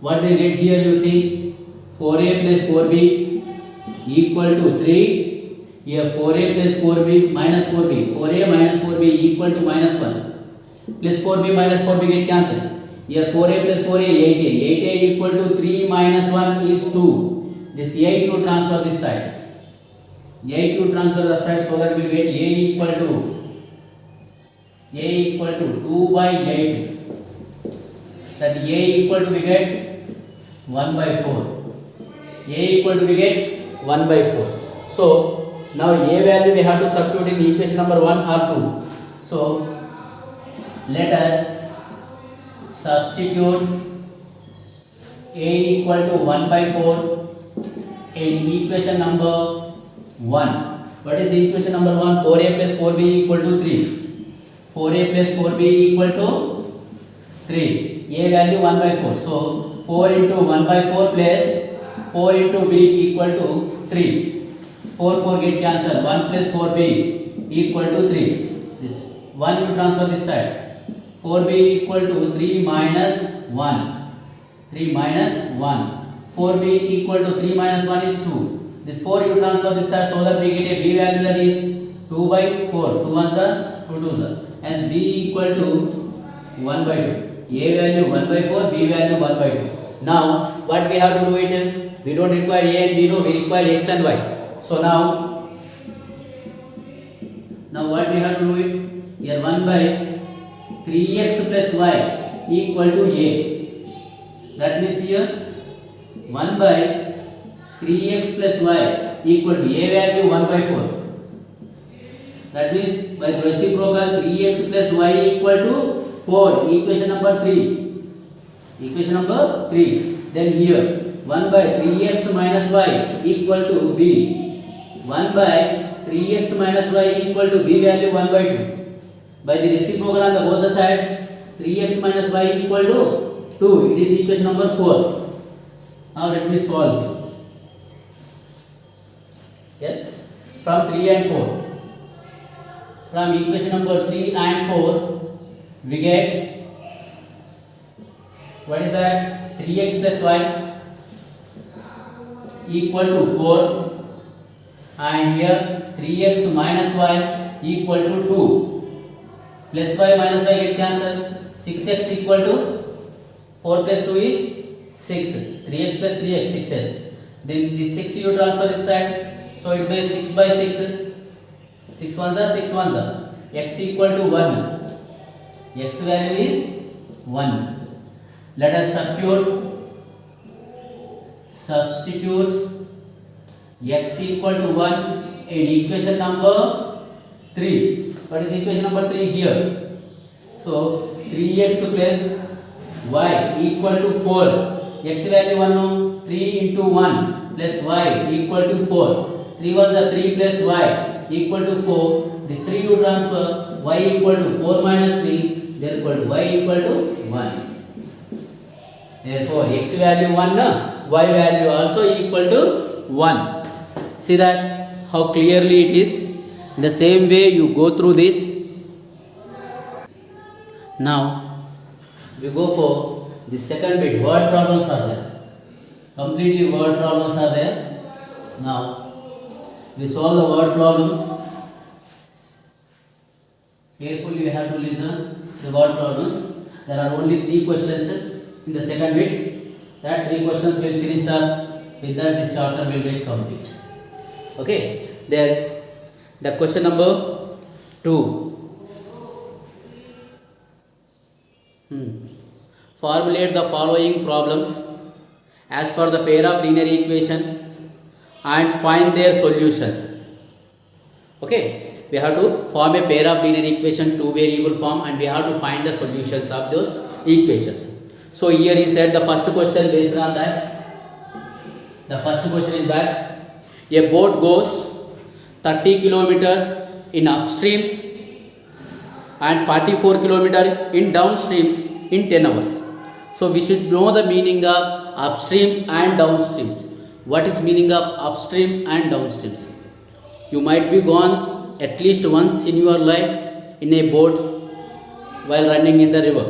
what we get here. You see 4a plus 4b equal to 3. Here 4a plus 4b minus 4b, 4a minus 4b equal to minus 1. Plus 4b minus 4b get cancelled. Here 4a plus 4a 8a, 8a equal to 3 minus 1 is 2. This 8 to transfer this side. 8 to transfer the side, so that we get a equal to 2 by 8. That a equal to we get 1 by 4. A equal to we get 1 by 4. So now a value we have to substitute in equation number 1 or 2. So let us substitute a equal to 1 by 4 in equation number 1. What is the equation number 1? 4a plus 4b equal to 3. 4a plus 4b equal to 3. A value 1 by 4. So 4 into 1 by 4 plus 4 into b equal to 3. 4 get cancelled. 1 plus 4b equal to 3. This 1 you transfer this side. 4b equal to 3 minus 1. 3 minus 1. 4b equal to 3 minus 1 is 2. This 4 you transfer this side, so that we get a b value, that is 2 by 4. 2 ones are 2 twos are. Hence b equal to 1 by 2. A value 1 by 4, b value 1 by 2. Now what we have to do it? We don't require a and b, no, we require x and y. So now what we have to do it? Here 1 by 3x plus y equal to a. That means here 1 by 3x plus y equal to a value 1 by 4. That means by the reciprocal 3x plus y equal to 4. Equation number 3. Equation number 3. Then here 1 by 3x minus y equal to b. 1 by 3x minus y equal to b value 1 by 2. By the reciprocal on the both the sides, 3x minus y equal to 2. It is equation number 4. Now let me solve. Yes, from 3 and 4. From equation number 3 and 4, we get, what is that? 3x plus y equal to 4. And here 3x minus y equal to 2. Plus y minus y get cancelled. 6x equal to 4 plus 2 is 6. 3x plus 3x, 6s. Then this 6 you transfer this side. So it will be 6 by 6. 6 ones are 6 ones are. X equal to 1. X value is 1. Let us substitute x equal to 1 in equation number 3. What is equation number 3 here? So 3x plus y equal to 4. X value 1 no, 3 into 1 plus y equal to 4. 3 ones are 3 plus y equal to 4. This 3 you transfer, y equal to 4 minus 3, therefore y equal to 1. Therefore x value 1, y value also equal to 1. See that how clearly it is. In the same way you go through this. Now we go for the second bit. Word problems are there. Completely word problems are there. Now we solve the word problems. Carefully you have to listen the word problems. There are only 3 questions in the second bit. That 3 questions will finish up. With that this chapter will get complete. Okay. Then the question number 2. Formulate the following problems as per the pair of linear equations and find their solutions. Okay, we have to form a pair of linear equation, 2 variable form, and we have to find the solutions of those equations. So here he said the first question based on that. The first question is that a boat goes 30 kilometers in upstreams and 44 kilometer in downstreams in 10 hours. So we should know the meaning of upstreams and downstreams. What is meaning of upstreams and downstreams? You might be gone at least once in your life in a boat while running in the river.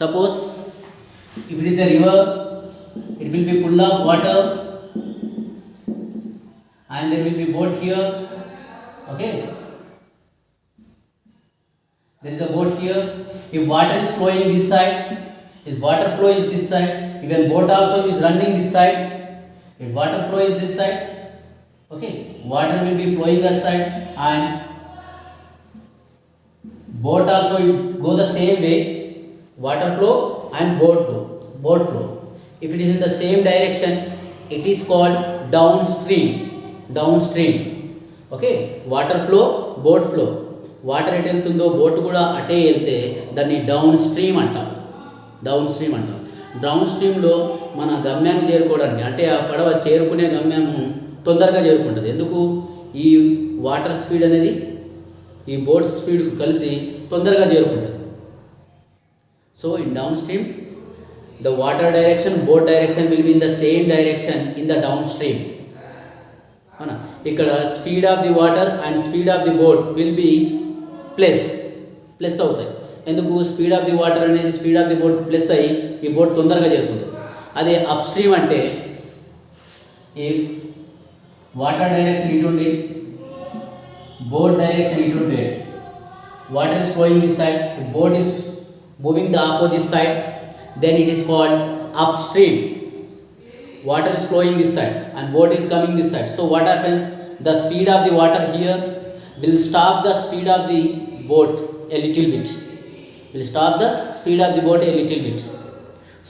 Suppose if it is a river, it will be full of water and there will be boat here. Okay, there is a boat here. If water is flowing this side, if water flow is this side, even boat also is running this side. If water flow is this side, okay, water will be flowing that side and boat also go the same way. Water flow and boat flow. If it is in the same direction, it is called downstream. Okay, water flow, boat flow. Water ఎటు వెళ్తుందో boat కూడా అటే వెళ్తే దాన్ని down stream అంటాం. Down స్ట్రీమ్లో మన గమ్యాన్ని చేరుకోవడానికి, అంటే ఆ పడవ చేరుకునే గమ్యం తొందరగా చేరుకుంటుంది. ఎందుకు? ఈ వాటర్ స్పీడ్ అనేది ఈ బోట్ స్పీడ్కు కలిసి తొందరగా చేరుకుంటుంది. So in down stream the water direction, boat direction will be in the same direction in the down stream. అవునా? ఇక్కడ speed of the water and speed of the boat will be plus అవుతాయి. ఎందుకు? Speed of the water అనేది speed of the boat plus అయ్యి ఈ boat తొందరగా చేరుకుంటుంది. అదే అప్ స్ట్రీమ్ అంటే ఇఫ్ వాటర్ డైరెక్షన్ ఇటుండి, బోట్ డైరెక్షన్ ఇటుంటే, water is flowing this side, boat is moving the opposite side, then it is called upstream. Water is flowing this side and boat is coming this side. So what happens? The speed of the water here will stop the speed of the boat a little bit.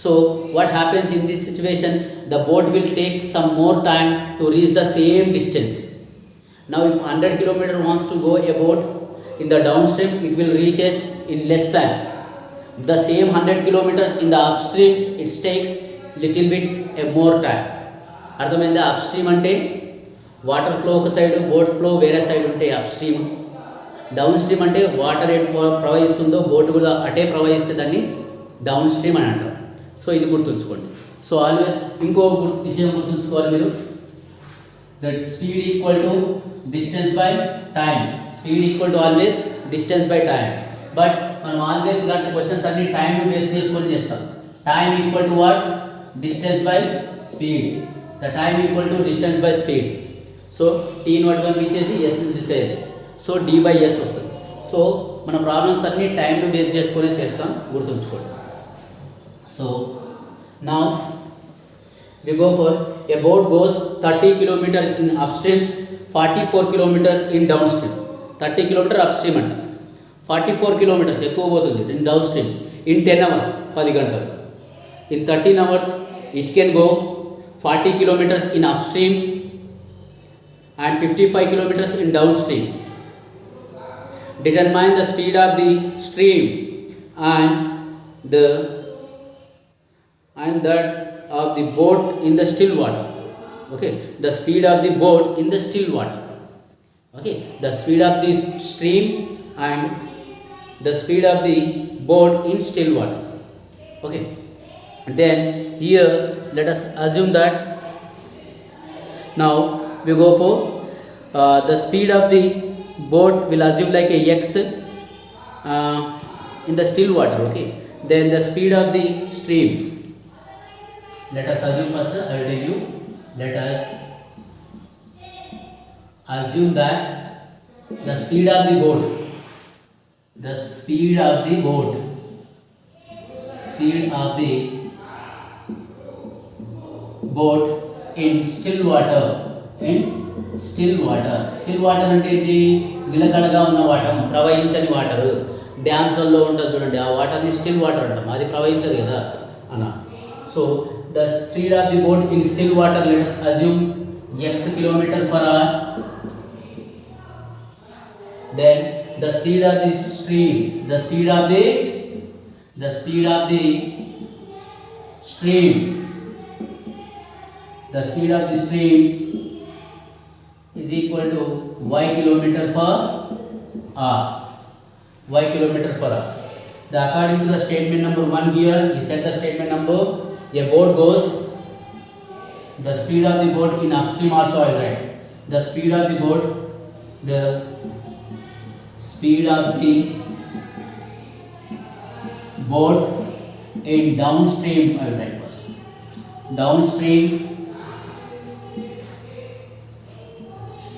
So what happens in this situation? The boat will take some more time to reach the same distance. Now if 100 kilometer wants to go a boat in the downstream, it will reach us in less time. The same 100 kilometers in the upstream, it takes little bit a more time. అర్థమైందా? Upstream అంటే water flow ఒక side, boat flow వేరే side ఉంటాయి upstream. Down stream అంటే water ఎటు ప్రవహిస్తుందో boat కూడా అటే ప్రవహిస్తే దాన్ని డౌన్ స్ట్రీమ్ అని అంటారు. సో ఇది గుర్తుంచుకోండి. సో ఆల్వేస్ ఇంకో విషయం గుర్తుంచుకోవాలి మీరు, that speed equal to distance by time. Speed equal to always distance by time. But మనం ఆల్వేస్ ఇలాంటి క్వశ్చన్స్ అన్ని టైంను బేస్ చేసుకొని చేస్తాం. Time equal to what? Distance by speed. The time equal to distance by speed. So టీని వాటి పంపించేసి ఎస్ని తీసేయాలి. So D by yes వస్తుంది. సో మన ప్రాబ్లమ్స్ అన్ని టైంను బేస్ చేసుకొని చేస్తాం, గుర్తుంచుకోండి. సో నా we go for a boat goes 30 kilometers in upstreams, 44 kilometers in downstream. 30 kilometer upstream అంట, 44 kilometers ఎక్కువ పోతుంది in downstream in 10 hours, 10 గంటలు. In 13 hours it can go 40 kilometers in upstream and 55 kilometers in downstream. Determine the speed of the stream and that of the boat in the still water. Okay, the speed of the boat in the still water. Okay, the speed of the stream and the speed of the boat in still water. Okay, then here let us assume that now we go for the speed of the boat will assume like a x in the still water. Okay, then the speed of the stream, let us assume first, I will tell you, let us assume that the speed of the boat in still water. Still water అంటే ఏంటి? నిలకడగా ఉన్న water, ప్రవహించని water. డ్యామ్స్లలో ఉంటుంది చూడండి, ఆ వాటర్ని still water అంటాం, అది ప్రవహించదు కదా అన్న. So the speed of the boat in still water, let us assume x kilometer per hour. Then the speed of the stream, the speed of the stream is is equal to y kilometer per hour. Y kilometer per hour. According to the statement number 1 here, he said the statement number, a boat goes, the speed of the boat in upstream also I write. The speed of the boat in downstream I will write first. Downstream,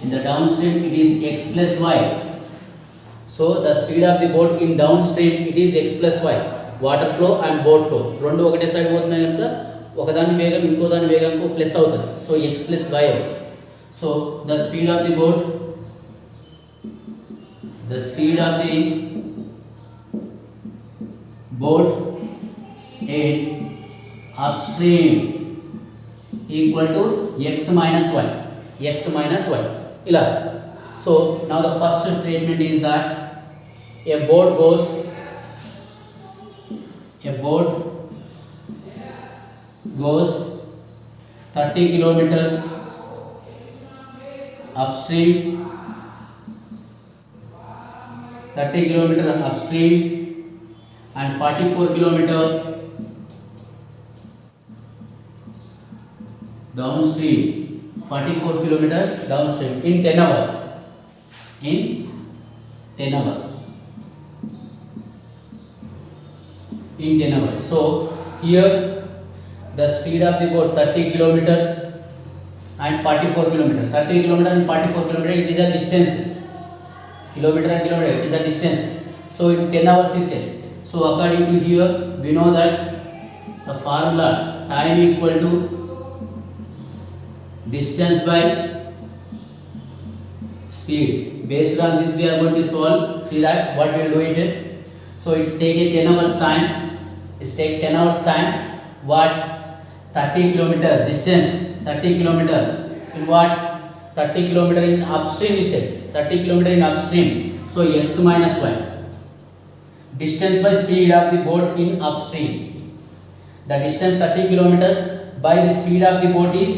in the downstream it is x plus y. So the speed of the boat in downstream it is x plus y. Water flow and boat flow రెండు ఒకటే side పోతున్నాయి కనుక ఒకదాని వేగం ఇంకో దాని వేగంకు plus అవుతుంది. So x plus y అవుతుంది. So the speed of the boat in upstream equal to x minus y. ఇలా. So now the first statement is that a boat goes 30 kilometers upstream, 30 kilometer upstream and 44 kilometer downstream. 44 kilometer downstream in 10 hours. In 10 hours. So here the speed of the boat 30 kilometers and 44 kilometer. 30 kilometer and 44 kilometer, it is a distance. Kilometer and kilometer, it is a distance. So in 10 hours is said. So according to here, we know that the formula time equal to distance by speed. Based on this we are going to solve. See that what we will do it. So it's take a 10 hours time. It's take 10 hours time. What? 30 kilometer distance. 30 kilometer in what? 30 kilometer in upstream is said. 30 kilometer in upstream. So x minus y. Distance by speed of the boat in upstream. The distance 30 kilometers by the speed of the boat is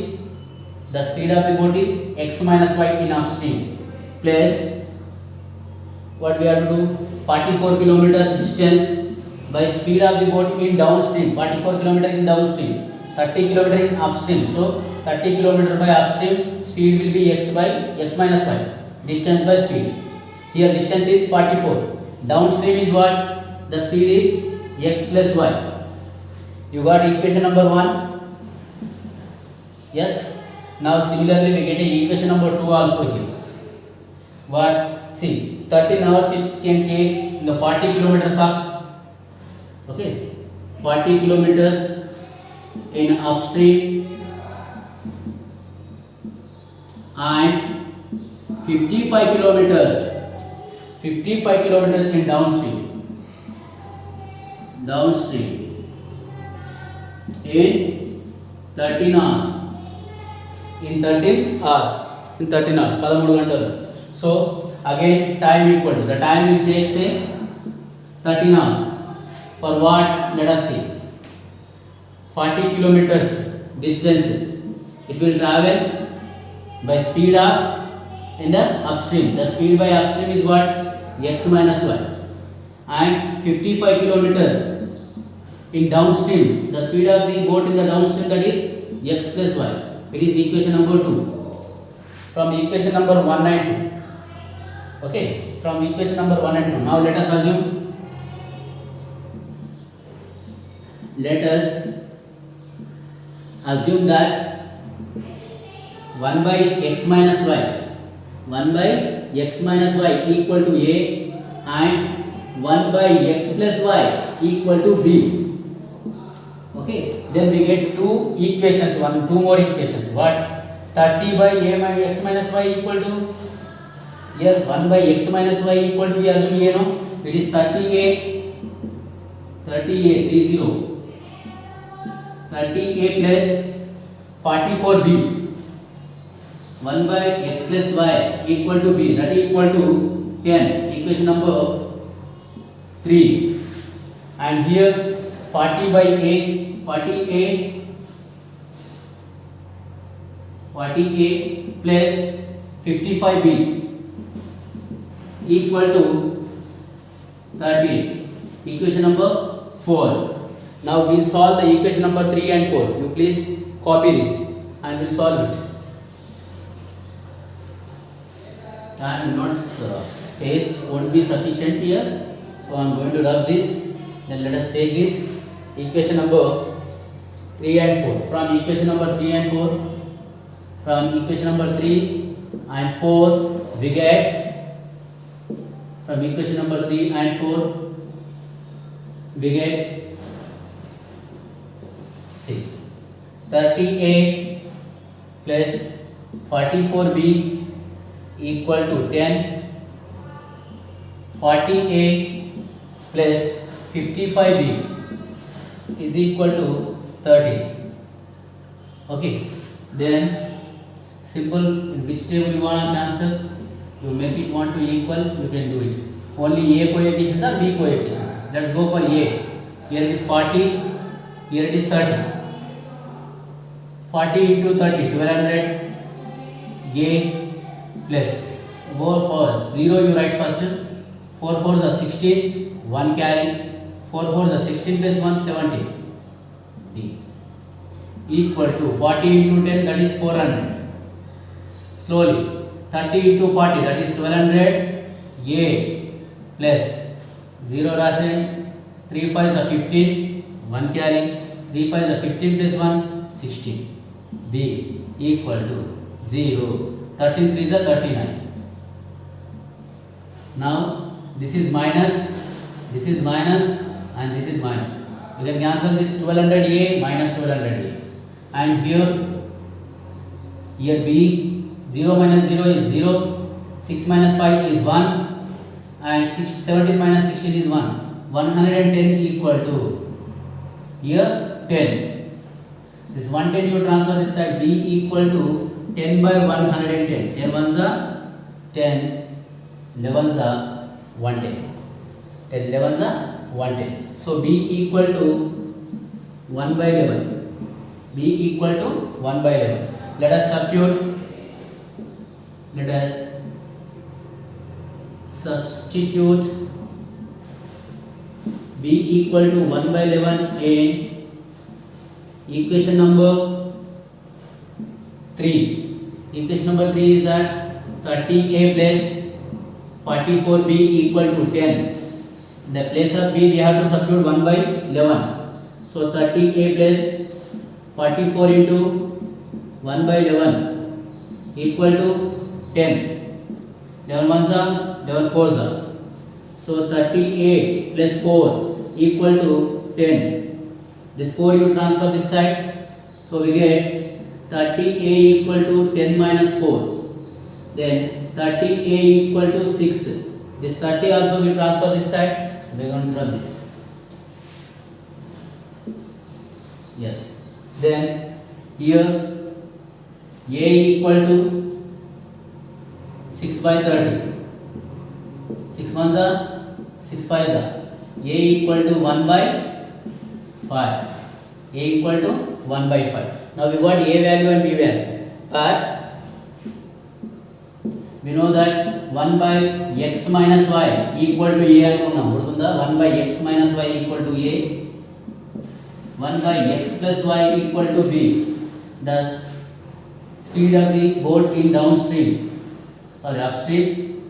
x minus y in upstream plus what we have to do, 44 kilometers distance by speed of the boat in downstream. 44 kilometer in downstream, 30 kilometer in upstream. So 30 kilometer by upstream, speed will be x minus y, distance by speed. Here distance is 44. Downstream is what? The speed is x plus y. You got equation number 1? Yes. Now similarly we get a equation number 2 also here. What? See, 13 hours it can take in the 40 kilometers of 40 kilometers in upstream and 55 kilometers in downstream in 13 hours. In 13 hours 13 gantalu. So again time equal to, the time will take say 13 hours for what? Let us see. 40 kilometers distance it will travel by speed of in the upstream. The speed by upstream is what? X minus y. And 55 kilometers in downstream, the speed of the boat in the downstream, that is x plus y. It is equation number 2 from equation number 1 and 2. Okay, from equation number 1 and 2. Now let us assume that 1 by x minus y equal to a and 1 by x plus y equal to b. Okay, then we get two more equations. What? 30 by a minus x minus y equal to, here 1 by x minus y equal to, we assume a, no, it is 30a 30a plus 44b. 1 by x plus y equal to b, that is equal to 10. Equation number 3. And here 40 by a 40a plus 55b equal to 13. Equation number 4. Now we'll solve the equation number 3 and 4. You please copy this and we'll solve it. Time not space won't be sufficient here, so I'm going to rub this. Then let us take this equation number 3 and 4. From equation number 3 and 4, from equation number 3 and 4 we get, from equation number 3 and 4 we get, see, 30a plus 44b equal to 10, 40a plus 55b is equal to 30. Okay, then simple, in which table you want to cancel, you make it want to equal, you can do it. Only a coefficients or b coefficients. Let's go for a. Here it is 40, here it is 30. 40 into 30, 1200 a plus 4 for 0 you write first, 4 4s are 16, 1 carry, 4 4s are 16 plus 1 70 b equal to 40 into 10, that is 400. Slowly, 30 into 40, that is 1200 a plus 0 rasen, 3 5s are 15, 1 carry, 3 5s are 15 plus 1 16 b equal to 0. 13 3s are 39. Now this is minus, and this is minus. You can cancel this 1200a minus 1200a, and here b, 0 minus 0 is 0, 6 minus 5 is 1, and 17 minus 16 is 1. 110 equal to, here 10. This 110 you transfer this side, b equal to 10 by 110. 10 ones are 10, 11s are 110. 10 11s are 110. So b equal to 1 by 11. B equal to 1 by 11. Let us substitute. Let us substitute b equal to 1 by 11 in equation number 3. Equation number 3 is that 30a plus 44b equal to 10. In the place of b we have to substitute 1 by 11. So 30a plus 44 into 1 by 11 equal to 10. 11 ones are 11 fours are. So 30a plus 4 equal to 10. This 4 you transfer this side. So we get 30a equal to 10 minus 4. Then 30a equal to 6. This 30 also we transfer this side. We are going to run this. Yes. Then here a equal to 6 by 30. 6 ones are 6 5s are. A equal to 1 by 5. A equal to 1 by 5. Now we got a value and b value, but we know that 1 by x minus y equal to a అనుకున్నాం. గుర్తుందా? 1 by x minus y equal to a, 1 by x plus y equal to b. The speed of the boat in downstream, or upstream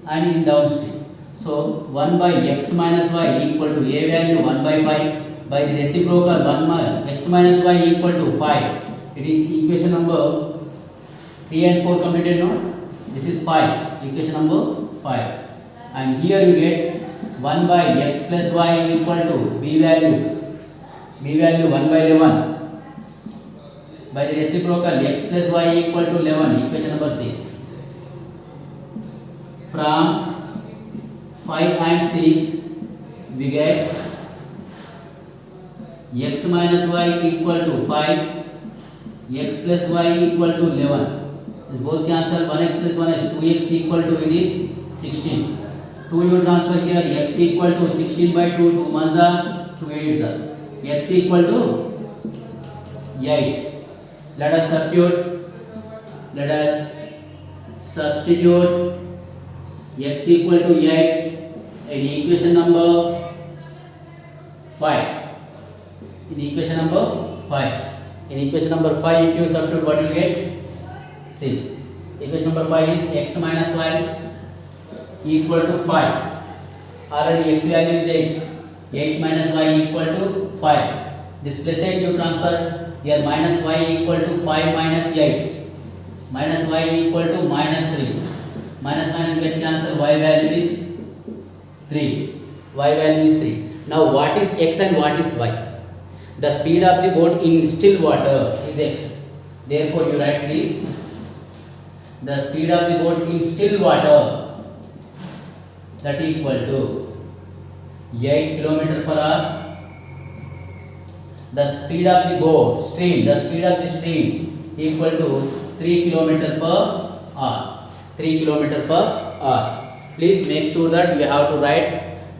and in downstream. So 1 by x minus y equal to a value 1 by 5 by the reciprocal 1 by x minus y equal to 5. It is equation number 3 and 4 completed, no? This is 5, equation number 5. And here you get 1 by x plus y equal to b value 1 by 11 by the reciprocal x plus y equal to 11, equation number 6. From 5 and 6 we get x minus y equal to 5, x plus y equal to 11. This both cancel, 1x plus 1x, 2x equal to it is 16. 2 you transfer here, x equal to 16 by 2, 2 ones are 2 8s are. X equal to 8. Let us substitute substitute x equal to 8 in equation number 5. In equation number 5. In equation number 5, if you substitute, what you get? See, equation number 5 is x minus y equal to 5. Already x value is 8. 8 minus y equal to 5. This place 8 you transfer. Here minus y equal to 5 minus 8. Minus y equal to minus 3. Minus minus get cancelled. Y value is 3. Y value is 3. Now what is x and what is y? The speed of the boat in still water is x. Therefore you write this. The speed of the boat in still water, that equal to 8 km per hour. The speed of the boat stream, the speed of the stream equal to 3 km per hour. 3 km per hour. Please make sure that you have to write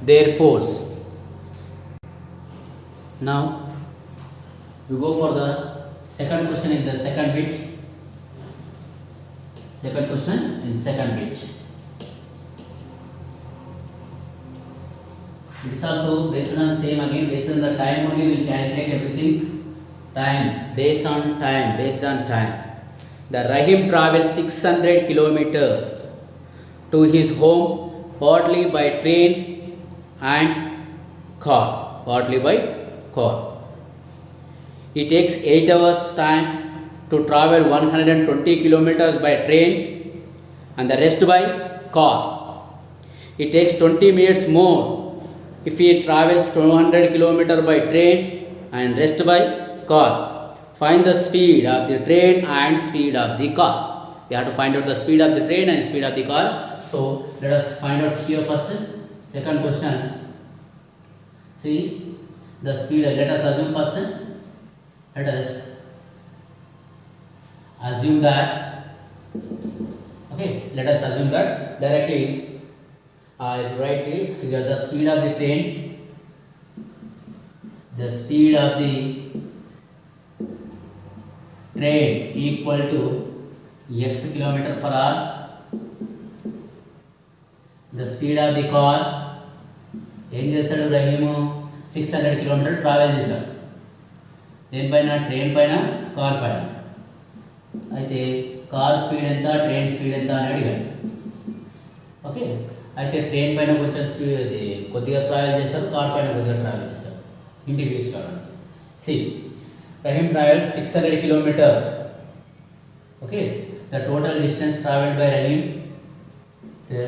their force. Now we go for the second question in the second bit. Second question in second bit. It is also based on same again, based on the time only we will calculate everything. Time, based on time. The Rahim travels 600 km to his home partly by train and car. Partly by car. It takes 8 hours time to travel 120 kilometers by train and the rest by car. It takes 20 minutes more if he travels 200 kilometers by train and rest by car. Find the speed of the train and speed of the car. We have to find out the speed of the train and speed of the car. So let us find out here first. Second question. See the speed. Let us assume first. Let us assume that. Okay. Let us assume that directly. I write it here. The speed of the train. The speed of the train equal to x km per hour. The speed of the car ఏం చేస్తాడు రహీము 600 kilometre travel చేశాడు. దేనిపైన? Train పైన, car పైన. అయితే car speed ఎంత, train speed ఎంత అని అడిగాడు. ఓకే. అయితే ట్రైన్ పైన కొంచెం స్పీడ్ అది కొద్దిగా ట్రావెల్ చేస్తారు, కార్ పైన కొద్దిగా ట్రావెల్ చేస్తారు ఇంటికి రీచ్ కావడానికి. C Rahim travelled 600 km. Okay, the total distance travelled by Rahim. The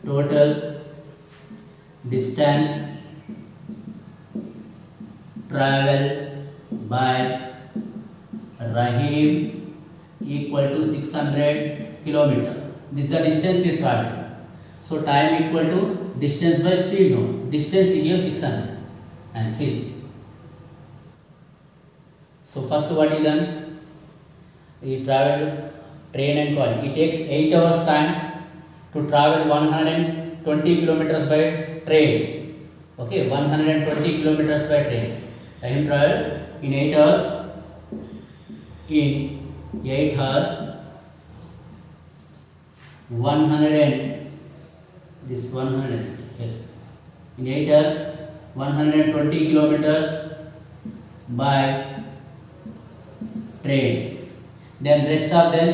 total distance travelled by Rahim equal to 600 km. This is the distance he travelled. So time equal to distance by speed. No, distance he gave 600 and see. So first what he done? He travelled train and car. It takes 8 hours time to travel 120 kilometers by train. Okay, 120 kilometers by train. Rahim travelled in 8 hours. In 8 hours, 100. Yes. In 8 hours, 120 kilometers by train. Then rest of them,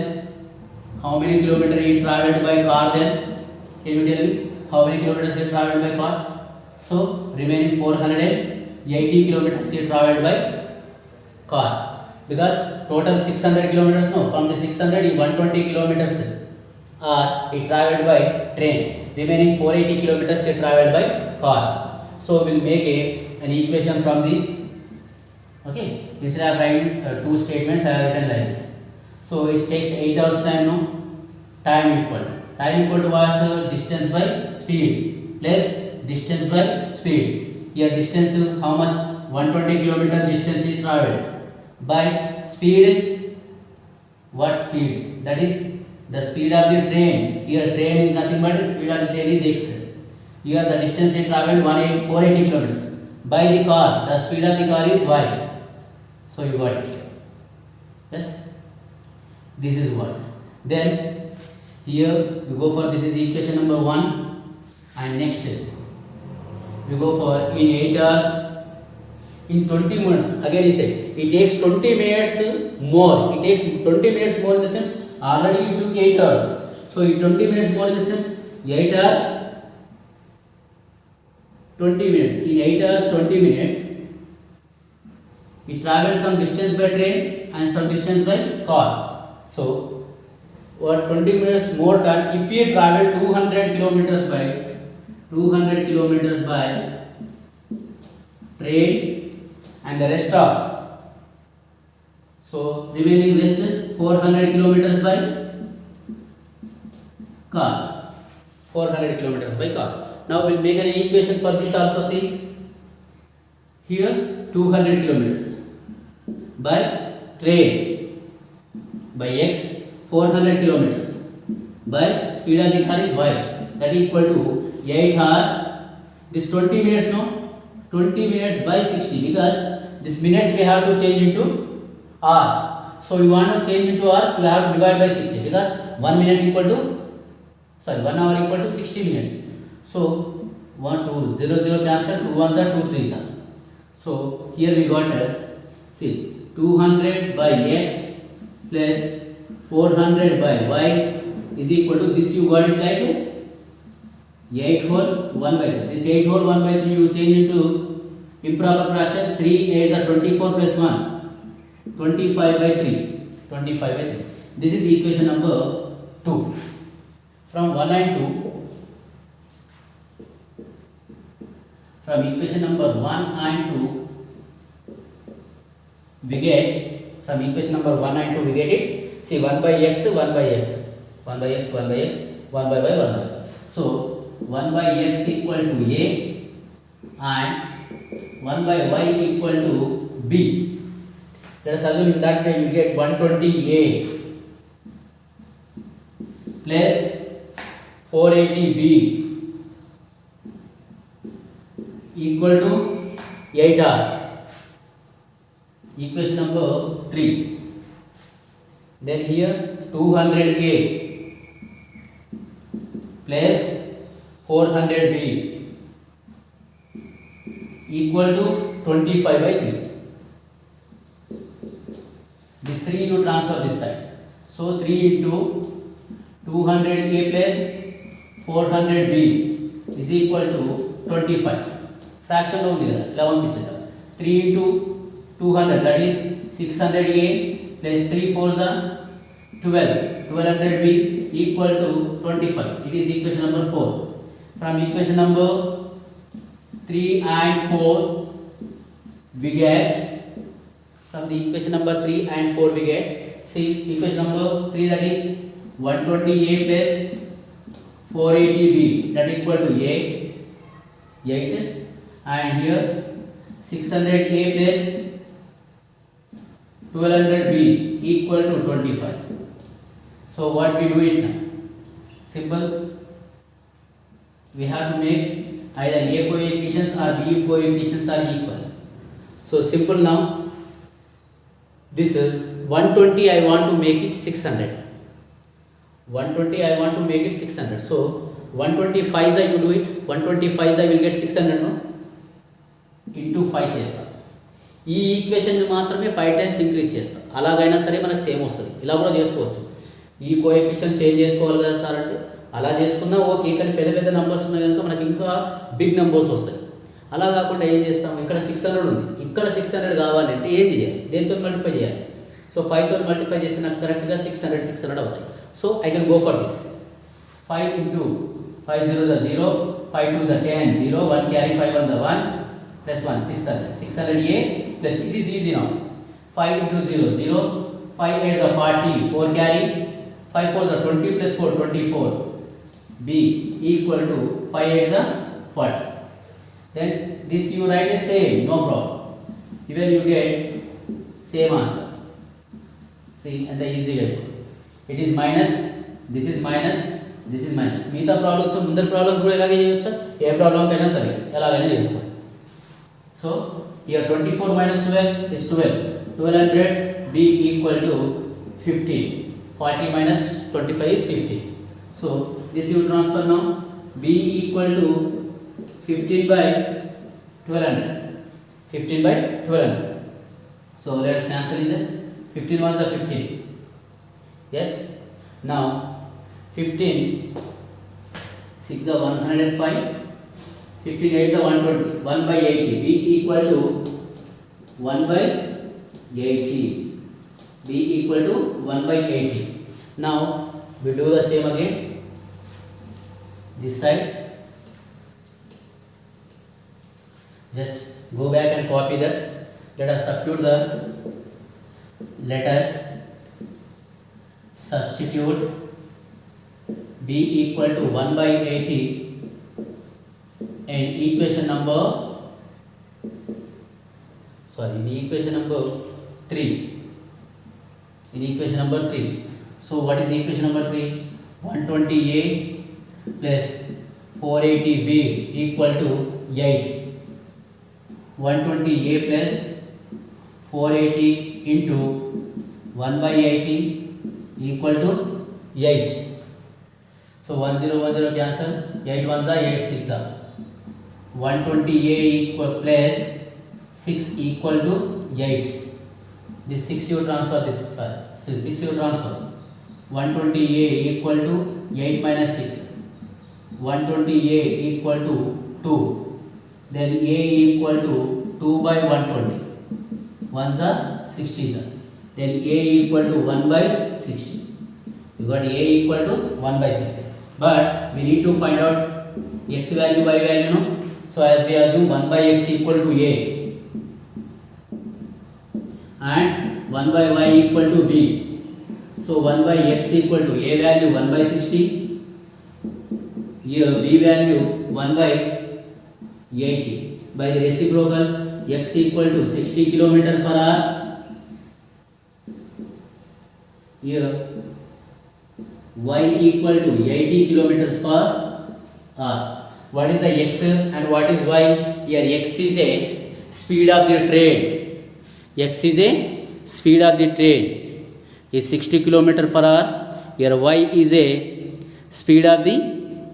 how many kilometers he travelled by car then? Can you tell me how many kilometers he travelled by car? So remaining 480 kilometers he travelled by car. Because total 600 kilometers, no, from the 600 he 120 kilometers he travelled by train. Remaining 480 kilometers he travelled by car. So we'll make an equation from this. Okay, instead of writing two statements, I have written like this. So it takes 8 hours time. No, time equal to what? Distance by speed plus distance by speed. Here distance how much? 120 kilometer distance is travelled by speed. What speed? That is the speed of the train. Here train is nothing but speed of the train is x. Here the distance is travelled 480 kilometers. By the car, the speed of the car is y. So you got it here. Yes. This is what. Then Here we go for this is equation number 1, and next we go for in 8 hours in 20 minutes. Again he said it takes 20 minutes more. It takes 20 minutes more in the sense already it took 8 hours. So in 20 minutes more in the sense 8 hours 20 minutes. In 8 hours 20 minutes we travel some distance by train and some distance by car. So what 20 minutes more time if we travel 200 kilometers by train and the rest of so remaining rest 400 kilometers by car. 400 kilometers by car. Now we'll make an equation for this also. See here 200 kilometers by train by x 400 kilometers by speed of the car is y, that is equal to 8 hours. This 20 minutes no 20 minutes by 60 because this minutes we have to change into hours. So you want to change into hour, you have to divide by 60 because 1 minute equal to 1 hour equal to 60 minutes. So 1 2 0 0 cancel, 2 1s are 2 3s are. So here we got see 200 by x plus 400 by y is equal to this. You got it like 8 whole 1 by 3. This 8 whole 1 by 3 you change into improper fraction. 3 8s are 24 plus 1 25 by 3. 25 by 3. This is equation number 2. From 1 and 2, from equation number 1 and 2 we get, from equation number 1 and 2 we get it. See 1 by x 1 by x 1 by x 1 by x 1 by y 1 by y. So 1 by x equal to a and 1 by y equal to b. Let us assume in that way you get 120a plus 480b equal to 8 hours. Equation number 3. Then here 200a plus 400b equal to 25 by 3. This 3 you transfer this side. So 3 into 200a plus 400b is equal to 25. Fraction only 11 picture. 3 into 200 that is 600a plus 3 4s are 12. 1200b equal to 25. It is equation number 4. From equation number 3 and 4 we get, from the equation number 3 and 4 we get, see equation number 3 that is 120a plus 480b that equal to 8 and here 600a plus 1200b equal to 25. So what we do it now? Simple. We have to make either a coefficients or b coefficients are equal. So simple now. This is 120 I want to make it 600. 120 I want to make it 600. So 125 I will do it. 125 I will get 600 no? Into 5 చేస్తా. ఈ equation మాత్రమే 5 times increase చేస్తా. అలాగైనా సరే మనకు same వస్తుంది. ఇలా కూడా చేసుకోవచ్చు. ఈ కోఎఫిషియంట్ చేంజ్ చేసుకోవాలి కదా సార్ అంటే అలా చేసుకున్నా ఓకే, కానీ పెద్ద పెద్ద నెంబర్స్ ఉన్నాయి కనుక మనకి ఇంకా బిగ్ నెంబర్స్ వస్తాయి. అలా కాకుండా ఏం చేస్తాం, ఇక్కడ 600 ఉంది, ఇక్కడ 600 కావాలంటే ఏం చేయాలి, దేంతో మల్టిఫై చేయాలి. సో 5తో మల్టిఫై చేస్తే నాకు కరెక్ట్గా 600 అవుతాయి. So I can go for this. 5 into 5 0 is 0, 5 2 is 10, 0, 1 carry 5 1 is 1, plus 1 600. 600a plus it is easy now. 5 into 0 0, 5 8 is 40, 4 carry, 5 4 is 20 plus 4 24. B equal to 5 8 is 40. Then this you write the same, no problem. Even you get same answer. See, and the easy way. It is minus, this is minus, this is minus. మిగతా problems ముందర problems కూడా ఇలాగే చేయొచ్చా, ఏ problem కైనా సరే ఎలాగైనా చేసుకోవాలి. So here 24 minus 12 is 12. 1200 b equal to 15. 40 minus 25 is 50. So this you transfer now. B equal to 15 by 1200. 15 by 1200. So let us cancel in the 15 ones are 15. Yes. Now 15 6 are 105. 15 8 are 120. 1 by 80. B equal to 1 by 80. B equal to 1 by 80. Now we do the same again. This side. Just go back and copy that. Let us substitute B equal to 1 by 80 and equation number 3. In equation number 3. So what is equation number 3? 120A plus 480B equal to 8. 120A plus 480 into 1 by 80 equal to 8. So 1010 cancel. 8 ones are 8 6 are. 120A equal plus 6 equal to 8. This 6 you transfer this side. So 6 you transfer. 120A equal to 8 minus 6. 120A equal to 2. Then A equal to 2 by 120. Ones are 60. Then A equal to 1 by 60. You got A equal to 1 by 60. But we need to find out x value, y value, no? So as we assume 1 by x equal to A and 1 by y equal to B. So 1 by x equal to A value 1 by 60. Here B value 1 by 80. By the reciprocal, x equal to 60 km per hour. Here y equal to 80 km per hour. What is the x and what is y? Here x is a speed of the train. X is a speed of the train is 60 km per hour. Here y is a speed of the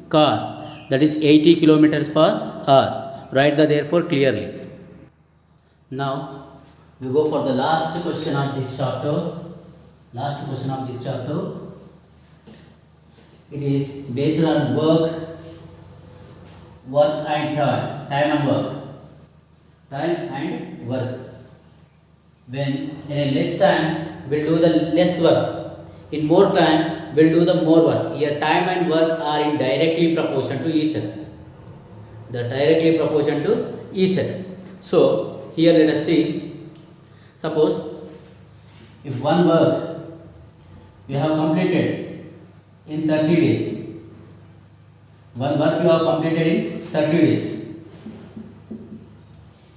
car, that is 80 km per hour. Write the therefore clearly. Now we go for the last question of this chapter. It is based on work and time and work. When in a less time we'll do the less work, in more time we'll do the more work. Here time and work are in directly proportion to each other. So here let us see. Suppose if one work you have completed in 30 days.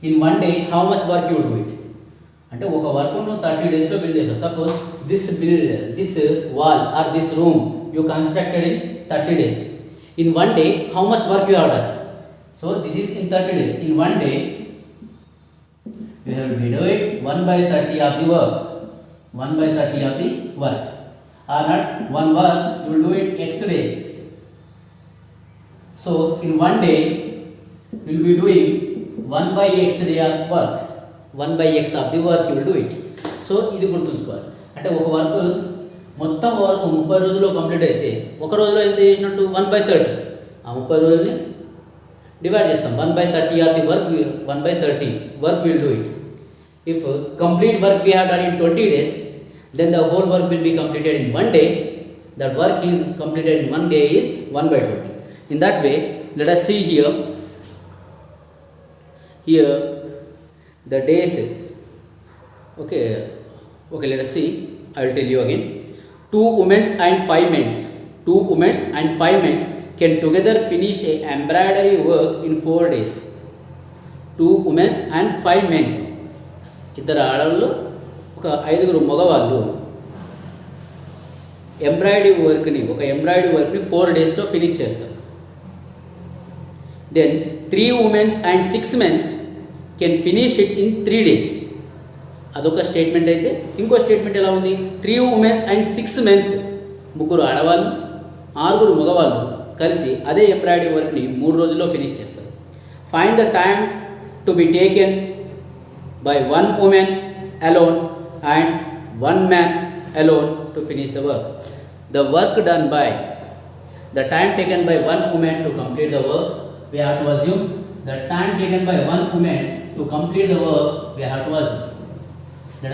In one day how much work you do it? అంటే ఒక work ను 30 days లో build చేసావు. Suppose this wall or this room you constructed in 30 days. In one day how much work you have done? So this is in 30 days. In one day you have to do it 1 by 30 of the work. Or not one work you will do it x days. So in one day you will be doing 1 by x day of work. 1 by x of the work you will do it. So ఇది గుర్తుంచుకోవాలి. అంటే ఒక work మొత్తం work 30 రోజుల్లో complete అయితే ఒక రోజులో ఎంత చేసినట్టు 1 by 30. ఆ 30 రోజుల్ని డివైడ్ చేస్తాం. 1 by 30 of the work 1 by 30 work we will do it. If complete work we have done in 20 days, then the whole work will be completed in one day. That work is completed in one day is 1 by 20. In that way, let us see here the days. Okay, let us see. I will tell you again. 2 women and 5 men can together finish a embroidery work in 4 days. 2 women and 5 men. ఇద్దరు ఆడవాళ్ళు ఒక 5 మగవాళ్ళు embroidery వర్క్ని 4 డేస్లో finish చేస్తారు. Then 3 womens and 6 mens can finish it in 3 days. అదొక statement అయితే ఇంకో స్టేట్మెంట్ ఎలా ఉంది? 3 ఉమెన్స్ అండ్ 6 మెన్స్, 3 ఆడవాళ్ళు ఆరుగురు మగవాళ్ళు కలిసి అదే ఎంబ్రాయిడరీ వర్క్ని 3 రోజుల్లో ఫినిష్ చేస్తారు. Find the time to be taken by 1 women alone and 1 man alone to finish the work. The work done by the time taken by 1 woman to complete the work, we have to assume the time taken by 1 woman to complete the work, we have to assume. Let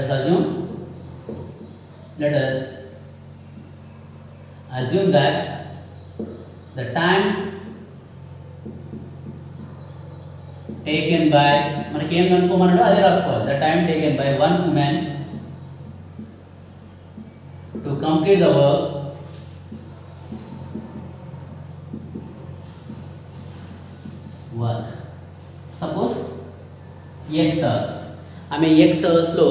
us assume that the time taken by మనకి ఏం కనుక్కోమన్నాడో అదే రాసుకోవాలి. The time taken by 1 woman to complete the work suppose x hours ఆమె x hours లో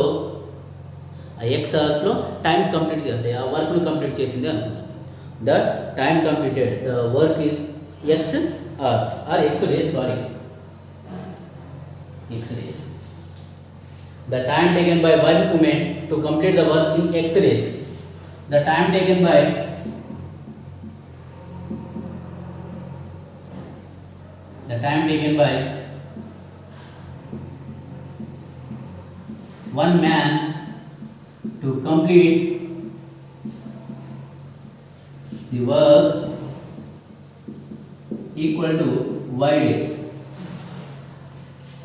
time complete చేయాలి, ఆ వర్క్ను complete చేసింది అనుకుందాం. The time completed the work is x hours or x days, sorry, x days. The time taken by 1 woman to complete the work in x days. The time taken by 1 man to complete the work equal to y days.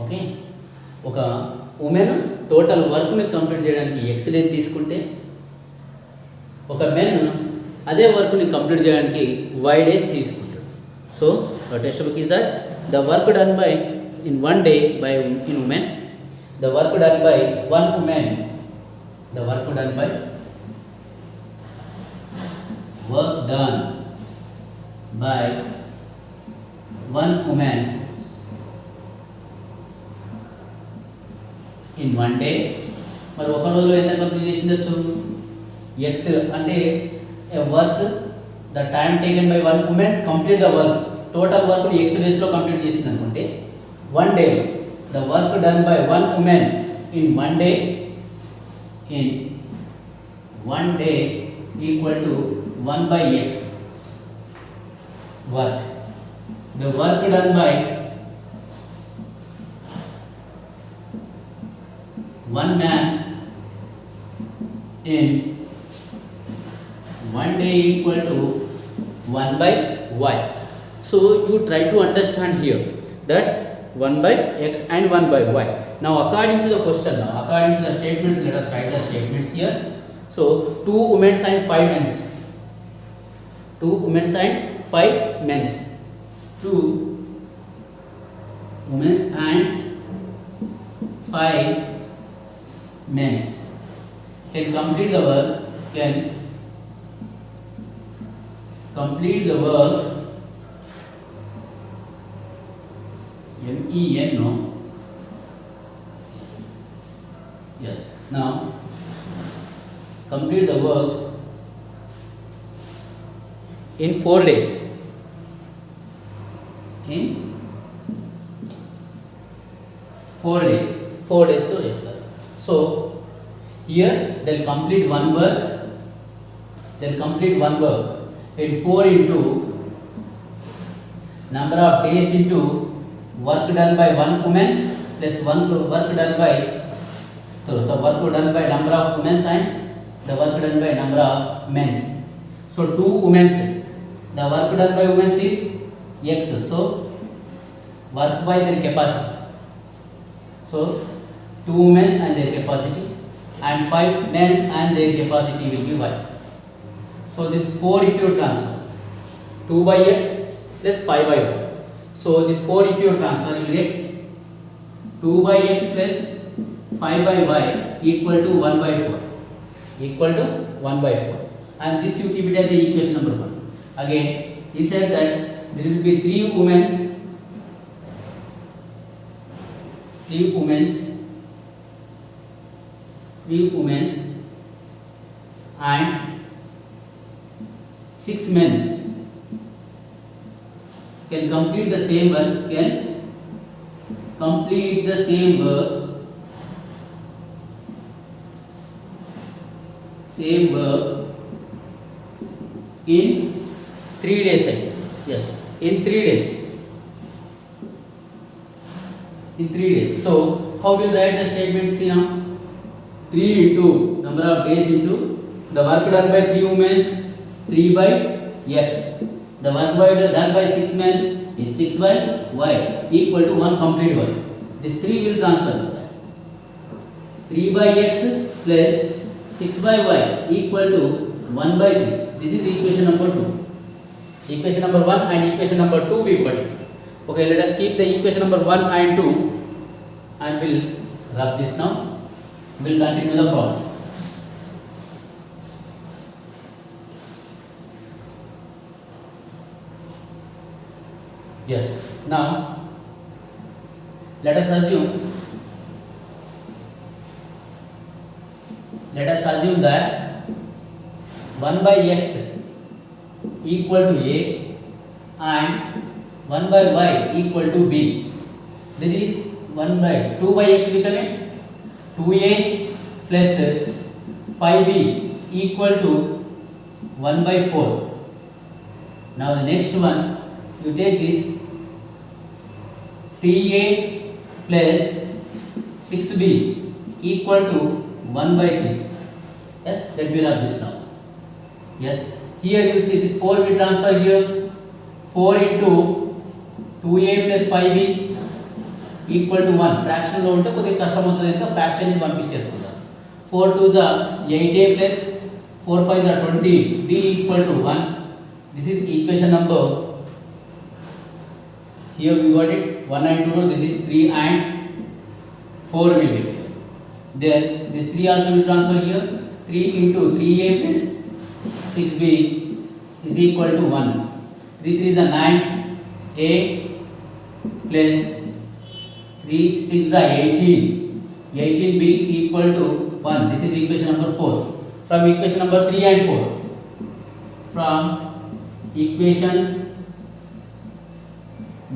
Okay, ఒక women total వర్క్ని complete చేయడానికి x days తీసుకుంటే ఒక men అదే వర్క్ని complete చేయడానికి y days తీసుకుంటాడు. So text book is that the work done by in 1 day by in women, the work done by 1 woman, the work done by one woman in 1 day. మరి ఒక రోజులో ఎంత complete చేసిందచ్చు? x అంటే work the time taken by 1 woman complete the work, total work x డేస్లో complete చేసింది అనుకుంటే 1 day the work done by 1 woman in 1 day equal to 1 by x work. The work done by 1 man in 1 day equal to 1 by y. So you try to understand here that 1 by x and 1 by y. Now according to the question, according to the statements, let us write the statements here. So 2 women and 5 men. 2 women and 5 men. 2 women and 5 men can complete the work. MEN, no? Yes. Now, complete the work in 4 days. In 4 days. 4 days to yes, sir. So, here they'll complete one work. In 4 into number of days into work done by 1 woman plus work done by work done by number of women and the work done by number of men. So 2 women, the work done by women is x, so work by their capacity, so 2 women and their capacity and 5 men and their capacity will be y. So this 4 if you transfer 2 by x plus 5 by y. So this 4 if you transfer, you get 2 by x plus 5 by y equal to 1 by 4. And this you keep it as a equation number 1. Again, he said that there will be 3 women and 6 men can complete the same work, in 3 days I guess. Yes, in 3 days. In 3 days. So how will write the statement? See now, 3 into number of days into the work done by 3 women 3 by x. The work done by 6 men is 6 by y equal to 1 complete work. This 3 will transfer this side. 3 by x plus 6 by y equal to 1 by 3. This is equation number 2. Equation number 1 and equation number 2 we got it. Okay, let us keep the equation number 1 and 2 and we'll rub this now. We'll continue the problem. Yes, now let us assume that 1 by x equal to a and 1 by y equal to b. This is 1 by 2 by x becoming 2a plus 5b equal to 1 by 4. Now the next one, you take this 3a plus 6b equal to 1 by 3. Yes, let me write this now. Yes, here you see this 4 will transfer here. 4 into 2a plus 5b equal to 1. Fraction లో ఉంటే కొద్దిగా కష్టం అవుతుంది కనుక fraction ని పంపించేసుకుందాం. 4 2 is 8a plus 4 5 is 20. b equal to 1. This is equation number. Here we got it 1 and 2. This is 3 and 4 will get here. Then this 3 also will transfer here. 3 into 3a plus 6b is equal to 1. 3 3 is 9a plus 3 6 is 18. 18b equal to 1. This is equation number 4. From equation number 3 and 4. From equation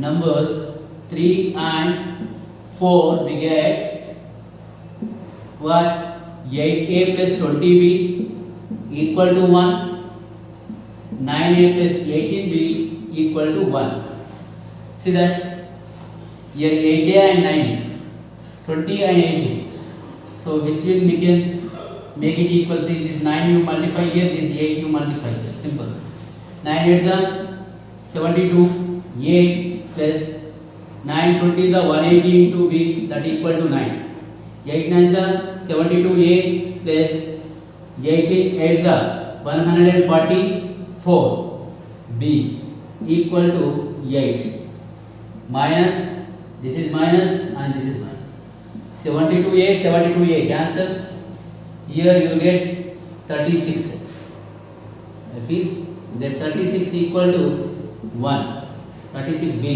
numbers 3 and 4 we get what? 8a plus 20b equal to 1. 9a plus 18b equal to 1. See that here 8a and 9a, 20 and 18. So which will make it equal? See, this 9 you multiply here, this 8 you multiply here. Simple. 9 8 is 72. A plus 9 20 is 180 into b, that equal to 9. 8 9 is 72a plus 18 8 is 144 b equal to 8. Minus, this is minus and this is minus. 72a cancel. Here you get 36. I feel that 36 equal to 1. 36b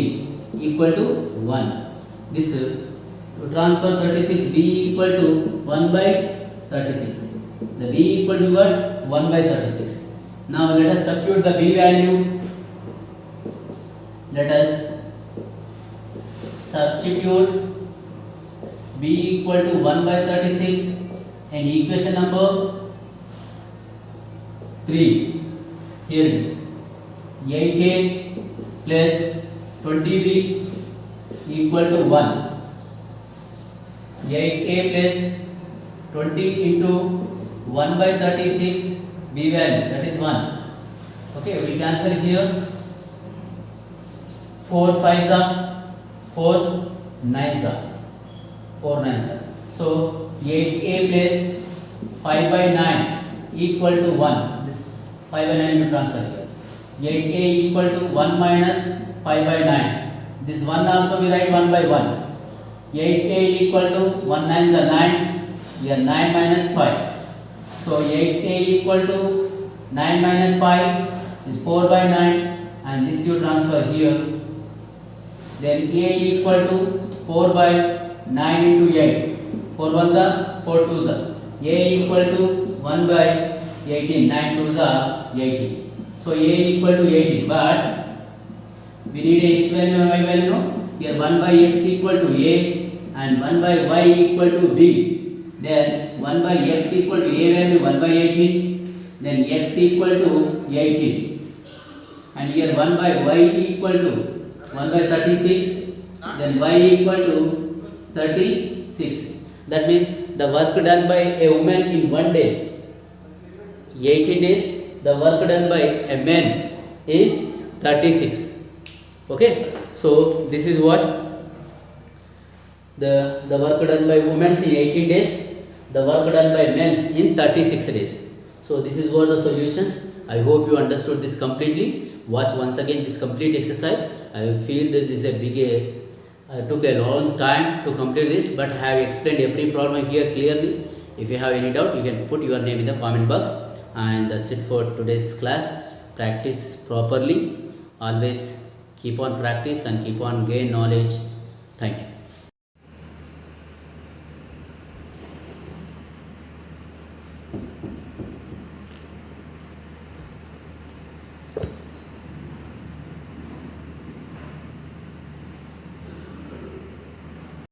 equal to 1. This to transfer 36b equal to 1 by 36. The b equal to what? 1 by 36. Now let us substitute the b value. Let us substitute b equal to 1 by 36 and equation number 3. Here it is. 8a plus 20b equal to 1. 8a plus 20 into 1 by 36 b value, that is 1. Okay, we cancel here. 4 5s are 4 9s are 4 9s are. So 8a plus 5 by 9 equal to 1. This 5 by 9 will transfer here. 8a equal to 1 minus 5 by 9. This 1 also we write 1 by 1. 8a equal to 1 9 is 9. Here 9 minus 5. So 8a equal to 9 minus 5 is 4 by 9 and this you transfer here. Then a equal to 4 by 9 into 8. 4 1s are 4 2s are. A equal to 1 by 18. 9 2s are 18. So a equal to 18, but we need a x value and y value. No? Here 1 by x equal to a and 1 by y equal to b. Then 1 by x equal to a value 1 by 18. Then x equal to 18. and here 1 by y equal to 1 by 36, then y equal to 36. That means the work done by a woman in 1 day, 18 days, the work done by a man is 36. Okay, so this is what the work done by women in 18 days, the work done by men in 36 days. So this is what the solutions. I hope you understood this completely. Watch once again this complete exercise. I feel this is a big took a long time to complete this, but I have explained every problem here clearly. If you have any doubt, you can put your name in the comment box. And that's it for today's class. Practice properly. Always keep on practice and keep on gain knowledge. Thank you.